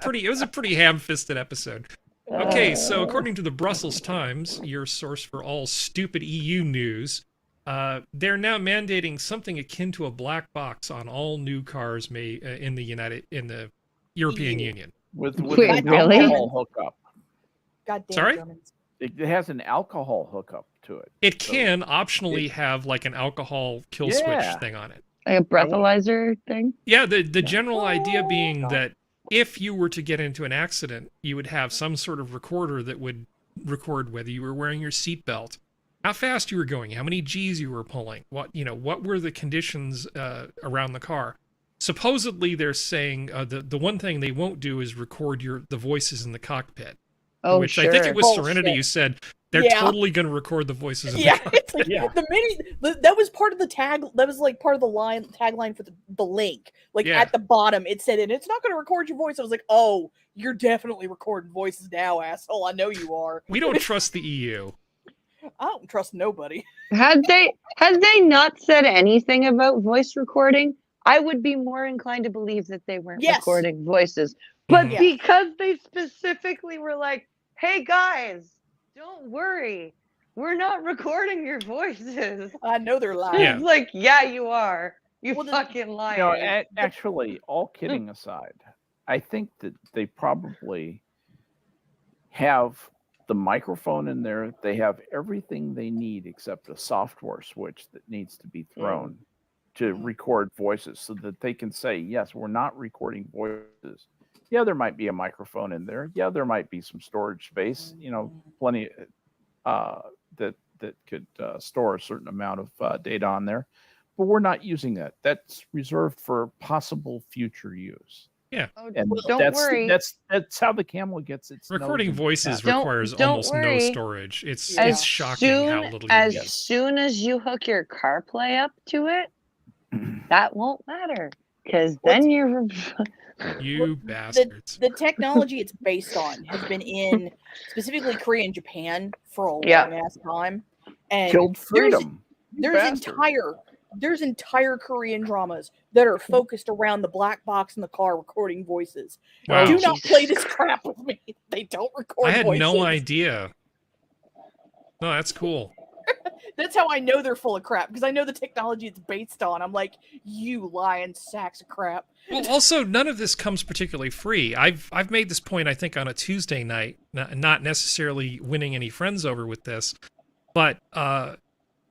a pretty ham-fisted episode. Okay, so according to the Brussels Times, your source for all stupid EU news, they're now mandating something akin to a black box on all new cars made in the European Union. With Wait, an really? alcohol hookup. Goddamn Sorry? Germans. It has an alcohol hookup to it. It can optionally have like an alcohol kill switch thing on it. Like a breathalyzer thing? Yeah, the general idea being that if you were to get into an accident, you would have some sort of recorder that would record whether you were wearing your seatbelt, how fast you were going, how many G's you were pulling, what were the conditions around the car. Supposedly, they're saying the one thing they won't do is record the voices in the cockpit. Oh, which sure. I think it was Bullshit. Serenity who said they're totally going to record the voices in the cockpit. It's like the minute that was part of the tag. That was like part of the tagline for the link. Like at the bottom, it said, "And it's not going to record your voice." I was like, "Oh, you're definitely recording voices now, asshole. I know you are." We don't trust the EU. I don't trust nobody. Had they not said anything about voice recording, I would be more inclined to believe that they weren't recording voices. But because they specifically were like, "Hey guys, don't worry, we're not recording your voices." I know they're lying. Yeah. It's like, yeah, you are. You fucking lying. Actually, all kidding aside, I think that they probably have the microphone in there. They have everything they need except a software switch that needs to be thrown to record voices so that they can say, yes, we're not recording voices. Yeah, there might be a microphone in there. Yeah, there might be some storage space, plenty that could store a certain amount of data on there. But we're not using that. That's reserved for possible future use. Yeah. And don't worry. That's how the camel gets its recording nose voices in. almost worry. no storage. It's shocking how little you As get. soon as you hook your CarPlay up to it, that won't matter. Because then you're... You bastards. The technology it's based on has been in specifically Korea and Japan for a long ass time. And Killed freedom. There's entire Korean dramas that are focused around the black box in the car recording voices. Wow. Do not play this crap with me. They don't record I had voices. no idea. No, that's cool. That's how I know they're full of crap, because I know the technology it's based on. I'm like, you lying sacks of crap. Well, also, none of this comes particularly free. I've made this point, I think, on a Tuesday night, not necessarily winning any friends over with this, but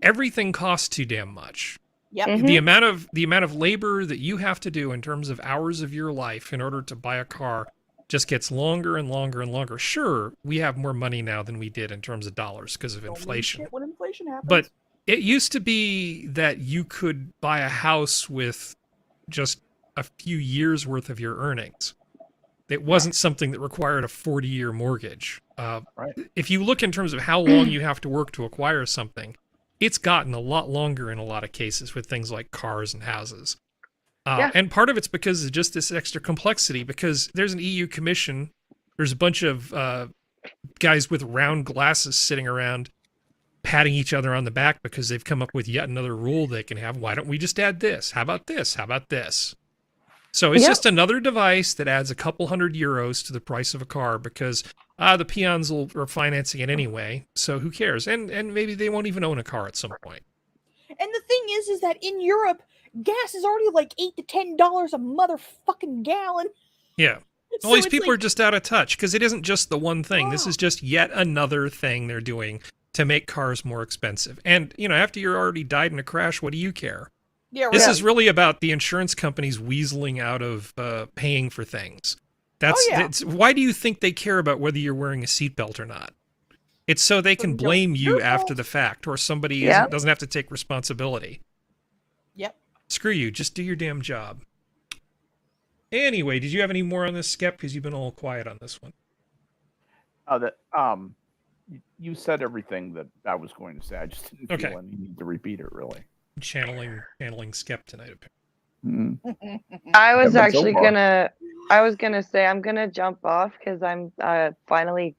everything costs too damn much. Yep. The amount of labor that you have to do in terms of hours of your life in order to buy a car just gets longer and longer and longer. Sure, we have more money now than we did in terms of dollars because of inflation. When inflation happens. But it used to be that you could buy a house with just a few years worth of your earnings. It wasn't something that required a 40-year mortgage. Right. If you look in terms of how long you have to work to acquire something, it's gotten a lot longer in a lot of cases with things like cars and houses. And part of it's because of just this extra complexity, because there's an EU commission, there's a bunch of guys with round glasses sitting around patting each other on the back because they've come up with yet another rule they can have. Why don't we just add this? How about this? How about this? So it's just another device that adds a couple €100 to the price of a car because the peons are financing it anyway, so who cares? And maybe they won't even own a car at some point. And the thing is that in Europe, gas is already like $8 to $10 a motherfucking gallon. Yeah. All these people are just out of touch because it isn't just the one thing. This is just yet another thing they're doing to make cars more expensive. And, after you're already died in a crash, what do you care? Yeah, right. This is really about the insurance companies weaseling out of paying for things. That's why do you think they care about whether you're wearing a seatbelt or not? It's so they can blame you after the fact, or somebody doesn't have to take responsibility. Yep. Screw you. Just do your damn job. Anyway, did you have any more on this, Skep? Because you've been all quiet on this one. You said everything that I was going to say. I just didn't feel any need to repeat it, really. Channeling Skep tonight. I was actually gonna say I'm gonna jump off because I'm finally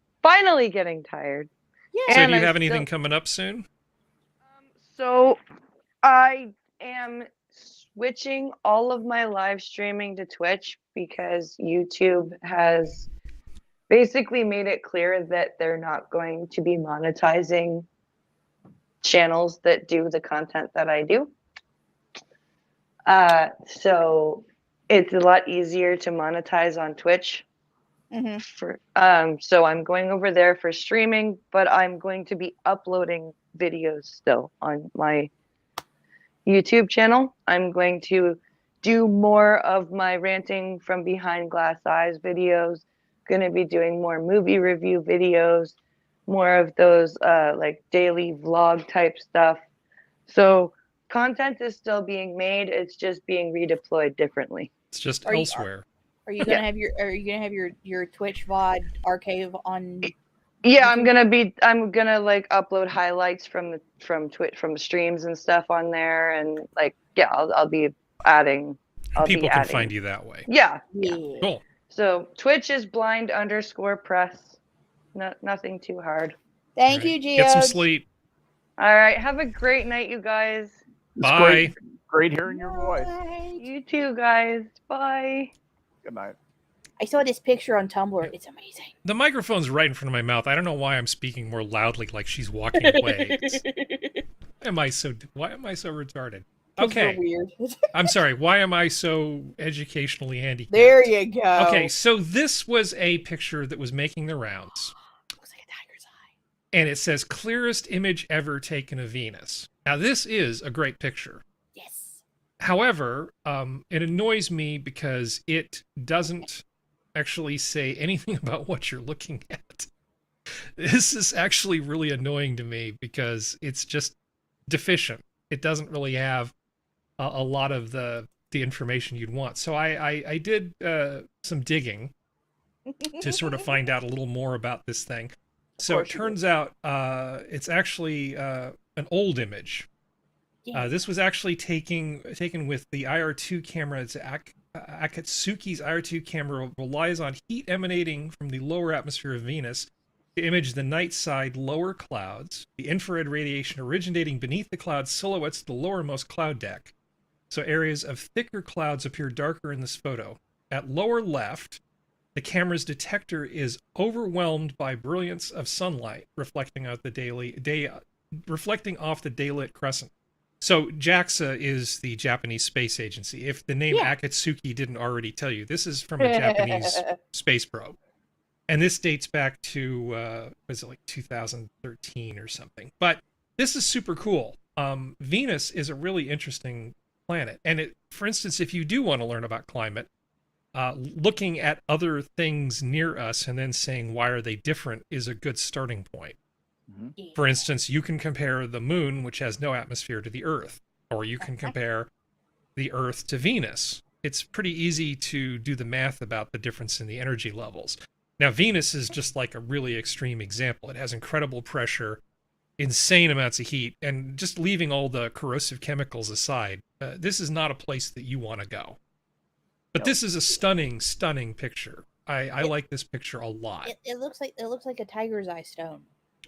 getting tired. Yeah. So do you have anything coming up soon? So I am switching all of my live streaming to Twitch because YouTube has basically made it clear that they're not going to be monetizing channels that do the content that I do. So it's a lot easier to monetize on Twitch. So I'm going over there for streaming, but I'm going to be uploading videos still on my YouTube channel. I'm going to do more of my ranting from behind glass eyes videos. Going to be doing more movie review videos, more of those like daily vlog type stuff. So content is still being made. It's just being redeployed differently. It's just elsewhere. Are you gonna have your Twitch VOD archive on? Yeah, I'm gonna like upload highlights from Twitch, from the streams and stuff on there, and like I'll be adding. People can find you that way. Yeah. Cool. So Twitch is blind_press. Nothing too hard. Thank you, Gio. Get some sleep. All right. Have a great night, you guys. Bye. Great hearing your voice. You too, guys. Bye. Good night. I saw this picture on Tumblr. It's amazing. The microphone's right in front of my mouth. I don't know why I'm speaking more loudly like she's walking away. Why am I so retarded? Okay. Weird. I'm sorry. Why am I so educationally handicapped? There you go. Okay, so this was a picture that was making the rounds. Looks like a tiger's eye. And it says, clearest image ever taken of Venus. Now, this is a great picture. Yes. However, it annoys me because it doesn't actually say anything about what you're looking at. This is actually really annoying to me because it's just deficient. It doesn't really have a lot of the information you'd want. So I did some digging to sort of find out a little more about this thing. So it turns out it's actually an old image. Yeah. This was actually taken with the IR2 camera. It's Akatsuki's IR2 camera relies on heat emanating from the lower atmosphere of Venus to image the night side lower clouds. The infrared radiation originating beneath the clouds silhouettes the lowermost cloud deck. So areas of thicker clouds appear darker in this photo. At lower left, the camera's detector is overwhelmed by brilliance of sunlight reflecting out the reflecting off the daylit crescent. So JAXA is the Japanese space agency. If the name Akatsuki didn't already tell you, this is from a Japanese space probe. And this dates back to, was it like 2013 or something? But this is super cool. Venus is a really interesting planet. And for instance, if you do want to learn about climate, looking at other things near us and then saying, why are they different, is a good starting point. For instance, you can compare the moon, which has no atmosphere, to the Earth, or you can compare the Earth to Venus. It's pretty easy to do the math about the difference in the energy levels. Now, Venus is just like a really extreme example. It has incredible pressure, insane amounts of heat, and just leaving all the corrosive chemicals aside, this is not a place that you want to go. But this is a stunning, stunning picture. I like this picture a lot. It looks like a tiger's eye stone.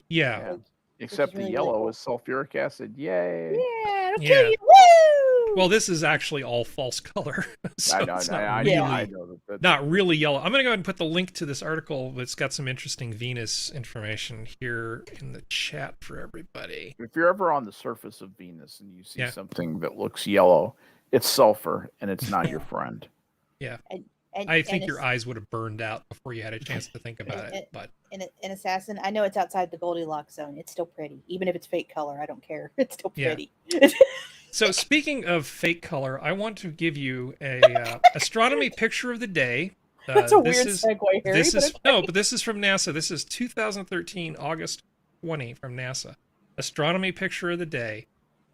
Yeah. Except really, the yellow really cool. is sulfuric acid. Yay. Yeah, it'll Yeah. kill you. Woo! Well, this is actually all false color. So I know, it's I not know that. not really yellow. I'm going to go ahead and put the link to this article that's got some interesting Venus information here in the chat for everybody. If you're ever on the surface of Venus and you see something that looks yellow, it's sulfur and it's not your friend. Yeah. And, I think and your eyes would have burned out before you had a chance to think about it. But an assassin, I know it's outside the Goldilocks zone. It's still pretty. Even if it's fake color, I don't care. It's still pretty. So speaking of fake color, I want to give you a astronomy picture of the day. That's a weird segue, Harry. But this is from NASA. This is 2013, August 20 from NASA. Astronomy picture of the day.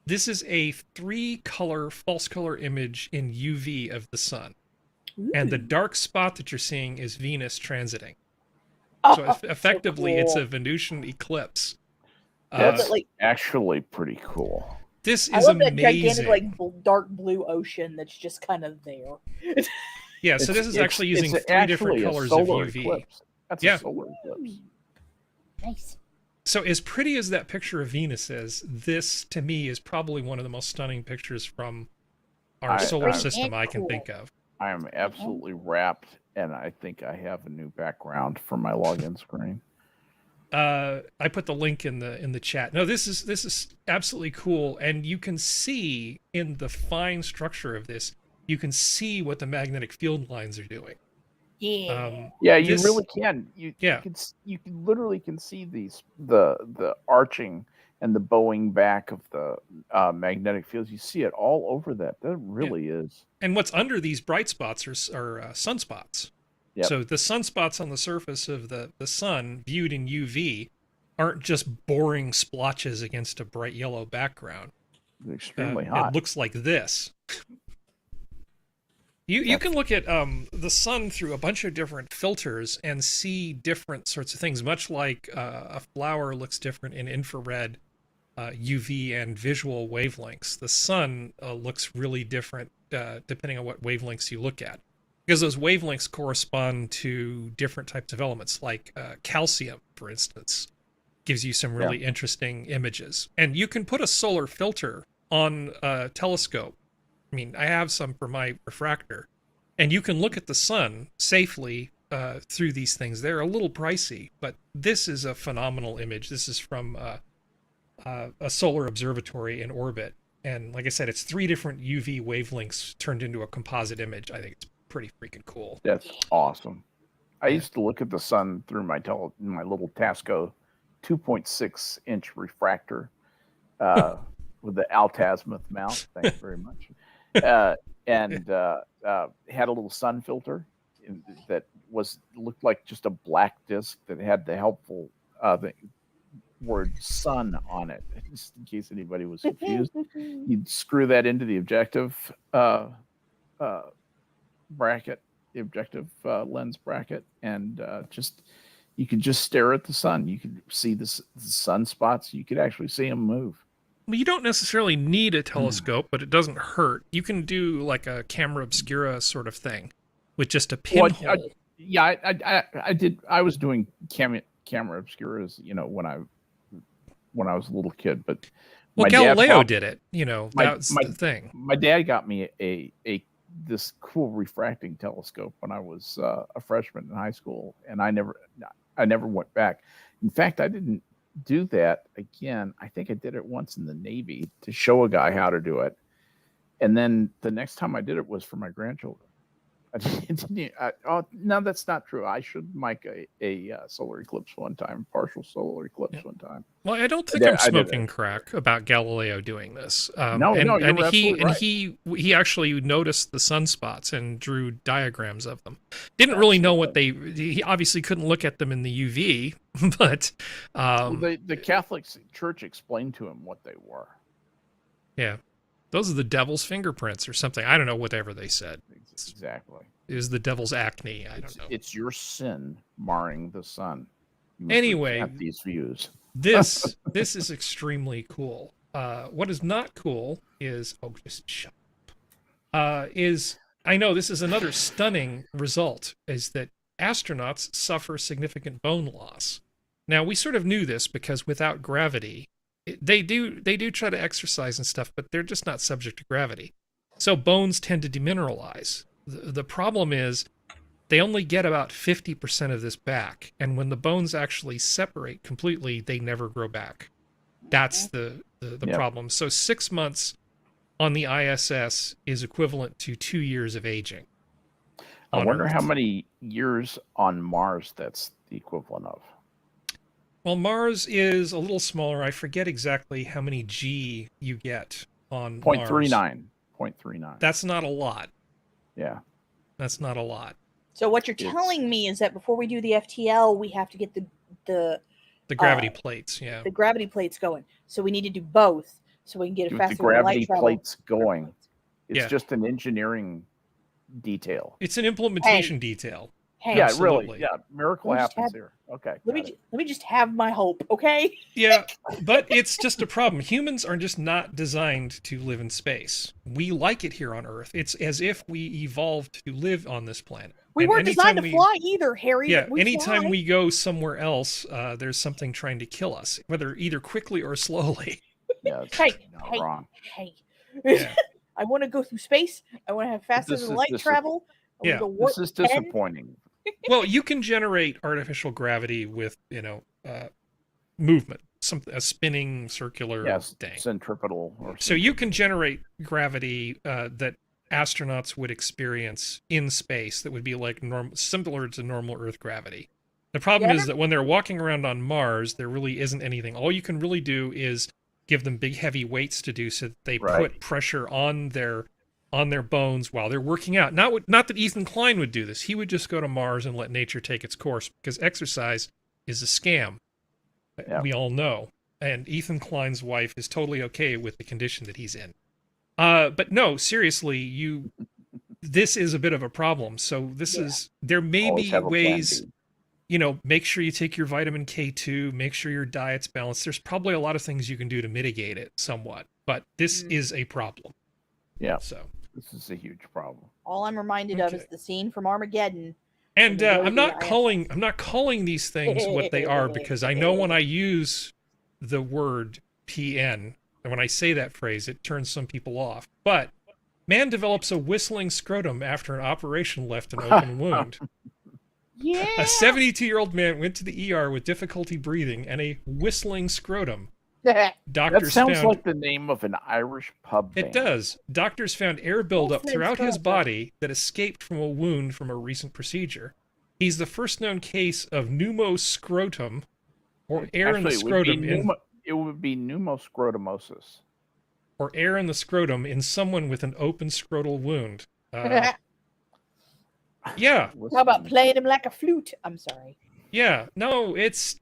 This is a 3-color false color image in UV of the sun. And the dark spot that you're seeing is Venus transiting. So effectively, it's a Venusian eclipse. That's actually pretty cool. This is I love amazing. that gigantic, dark blue ocean that's just kind of there. Yeah, so this is actually using 3 different colors of UV. Eclipse. That's a solar eclipse. Nice. So as pretty as that picture of Venus is, this to me is probably one of the most stunning pictures from our solar system I can think of. I am absolutely wrapped, and I think I have a new background for my login screen. I put the link in the chat. No, this is absolutely cool, and you can see in the fine structure of this, you can see what the magnetic field lines are doing. Yeah. You really can. You literally can see the arching and the bowing back of the magnetic fields. You see it all over that. That really is. And what's under these bright spots are sunspots. Yep. So the sunspots on the surface of the sun viewed in UV aren't just boring splotches against a bright yellow background. It's extremely hot. It looks like this. You can look at the sun through a bunch of different filters and see different sorts of things, much like a flower looks different in infrared, UV, and visual wavelengths. The sun looks really different depending on what wavelengths you look at, because those wavelengths correspond to different types of elements, like calcium, for instance, gives you some really interesting images. And you can put a solar filter on a telescope. I mean, I have some for my refractor, and you can look at the sun safely through these things. They're a little pricey, but this is a phenomenal image. This is from a solar observatory in orbit. And like I said, it's 3 different UV wavelengths turned into a composite image. I think it's pretty freaking cool. That's awesome. I used to look at the sun through my little Tasco 2.6-inch refractor with the altazimuth mount. Thanks very much. And had a little sun filter that looked like just a black disc that had the helpful word sun on it, just in case anybody was confused. You'd screw that into the objective bracket, the objective lens bracket, and you could just stare at the sun. You could see the sunspots. You could actually see them move. Well, you don't necessarily need a telescope, but it doesn't hurt. You can do like a camera obscura sort of thing with just a pinhole. I did. I was doing camera obscuras, when I was a little kid. But Galileo did it. That's the thing. My dad got me this cool refracting telescope when I was a freshman in high school, and I never went back. In fact, I didn't do that again. I think I did it once in the Navy to show a guy how to do it. And then the next time I did it was for my grandchildren. Oh, no, that's not true. I should mic a solar eclipse one time, partial solar eclipse one time. Well, I don't think I'm smoking crack about Galileo doing this. No, you're absolutely right. He actually noticed the sunspots and drew diagrams of them. Didn't really know what he obviously couldn't look at them in the UV, but the Catholic Church explained to him what they were. Yeah. Those are the devil's fingerprints or something. I don't know, whatever they said. Exactly. It was the devil's acne. I don't know. It's your sin marring the sun. Anyway, these views. this is extremely cool. What is not cool is just shut up. I know this is another stunning result, is that astronauts suffer significant bone loss. Now, we sort of knew this because without gravity, they do try to exercise and stuff, but they're just not subject to gravity. So bones tend to demineralize. The problem is they only get about 50% of this back, and when the bones actually separate completely, they never grow back. That's the problem. So 6 months on the ISS is equivalent to 2 years of aging. I wonder how many years on Mars that's the equivalent of. Well, Mars is a little smaller. I forget exactly how many G you get on 0.39. 0.39. That's not a lot. Yeah. That's not a lot. So what you're telling me is that before we do the FTL, we have to get the gravity plates, yeah. The gravity plates going. So we need to do both so we can get a faster the gravity light travel. plates going. It's just an engineering detail. It's an implementation detail. Hey, yeah, absolutely. Really. Yeah, miracle happens here. Okay. Let me just have my hope, okay? Yeah, but it's just a problem. Humans are just not designed to live in space. We like it here on Earth. It's as if we evolved to live on this planet. We weren't designed to fly either, Harry. Yeah, anytime we go somewhere else, there's something trying to kill us, whether either quickly or slowly. Yeah, wrong. Hey. Yeah. I want to go through space. I want to have faster than light travel. Yeah, this is disappointing. Well, you can generate artificial gravity with, movement, a spinning circular thing. Centripetal. So you can generate gravity that astronauts would experience in space that would be like similar to normal Earth gravity. The problem is that when they're walking around on Mars, there really isn't anything. All you can really do is give them big, heavy weights to do so that they put pressure on their bones while they're working out. Not that Ethan Klein would do this. He would just go to Mars and let nature take its course, because exercise is a scam. Yeah. We all know. And Ethan Klein's wife is totally okay with the condition that he's in. But no, seriously, this is a bit of a problem. So there may be ways, make sure you take your vitamin K2, make sure your diet's balanced. There's probably a lot of things you can do to mitigate it somewhat, but this is a problem. Yeah. So this is a huge problem. All I'm reminded of is the scene from Armageddon. And I'm not calling these things what they are, because I know when I use the word PN, and when I say that phrase, it turns some people off. But man develops a whistling scrotum after an operation left an open wound. Yeah. A 72-year-old man went to the ER with difficulty breathing and a whistling scrotum. That sounds like the name of an Irish pub band. It does. Doctors found air buildup throughout his body that escaped from a wound from a recent procedure. He's the first known case of pneumoscrotum, or air in the scrotum. It would be pneumoscrotumosis. Or air in the scrotum in someone with an open scrotal wound. Yeah. How about playing him like a flute? I'm sorry. Yeah. No, it's...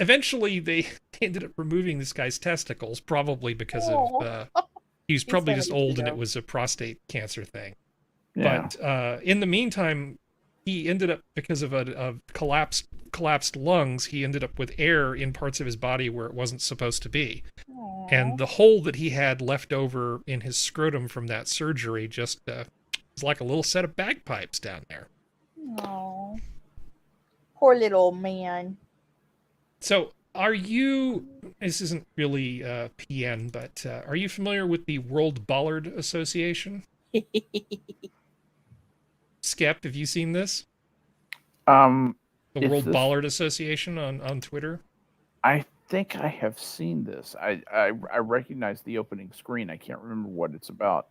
Eventually, they ended up removing this guy's testicles, probably because of... he was probably just old and it was a prostate cancer thing. Yeah. But in the meantime, he ended up, because of a collapsed lungs, he ended up with air in parts of his body where it wasn't supposed to be. Aww. And the hole that he had left over in his scrotum from that surgery just was like a little set of bagpipes down there. Aww. Poor little man. So, this isn't really PN, but are you familiar with the World Bollard Association? Skep, have you seen this? The World Bollard Association on Twitter? I think I have seen this. I recognize the opening screen. I can't remember what it's about.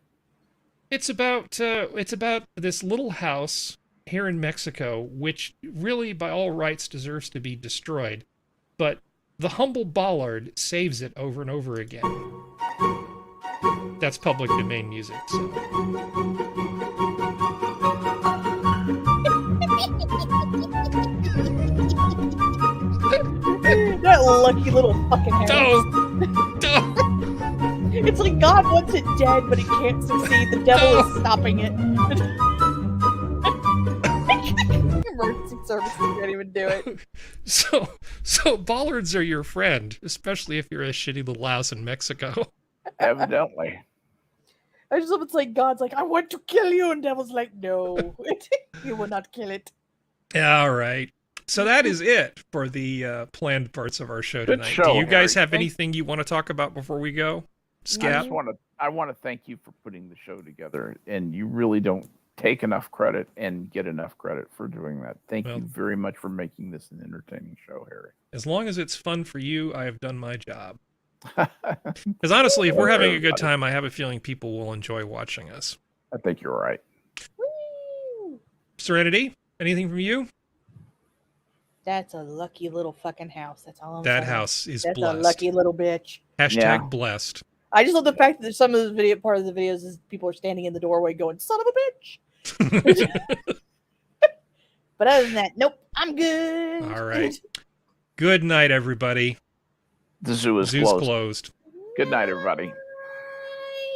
It's about this little house here in Mexico, which really, by all rights, deserves to be destroyed. But the humble Ballard saves it over and over again. That's public domain music, so. That lucky little fucking house. It's like God wants it dead, but he can't succeed. The devil is stopping it. Emergency services can't even do it. So bollards are your friend, especially if you're a shitty little house in Mexico. Evidently. I just love it's like God's like, I want to kill you, and devil's like, no, you will not kill it. All right. So that is it for the planned parts of our show Good tonight. show, Do you guys Harry. have anything you want to talk about before we go? Skep? I want to thank you for putting the show together, and you really don't take enough credit and get enough credit for doing that. Thank you very much for making this an entertaining show, Harry. As long as it's fun for you, I have done my job. Because honestly, if we're having a good time, I have a feeling people will enjoy watching us. I think you're right. Serenity, anything from you? That's a lucky little fucking house. That's all I'm That saying. house is That's blessed. a lucky little bitch. Hashtag blessed. I just love the fact that some of the part of the videos is people are standing in the doorway going, son of a bitch. But other than that, nope, I'm good. All right. Good night, everybody. The zoo is Zoo's closed. Good night, everybody.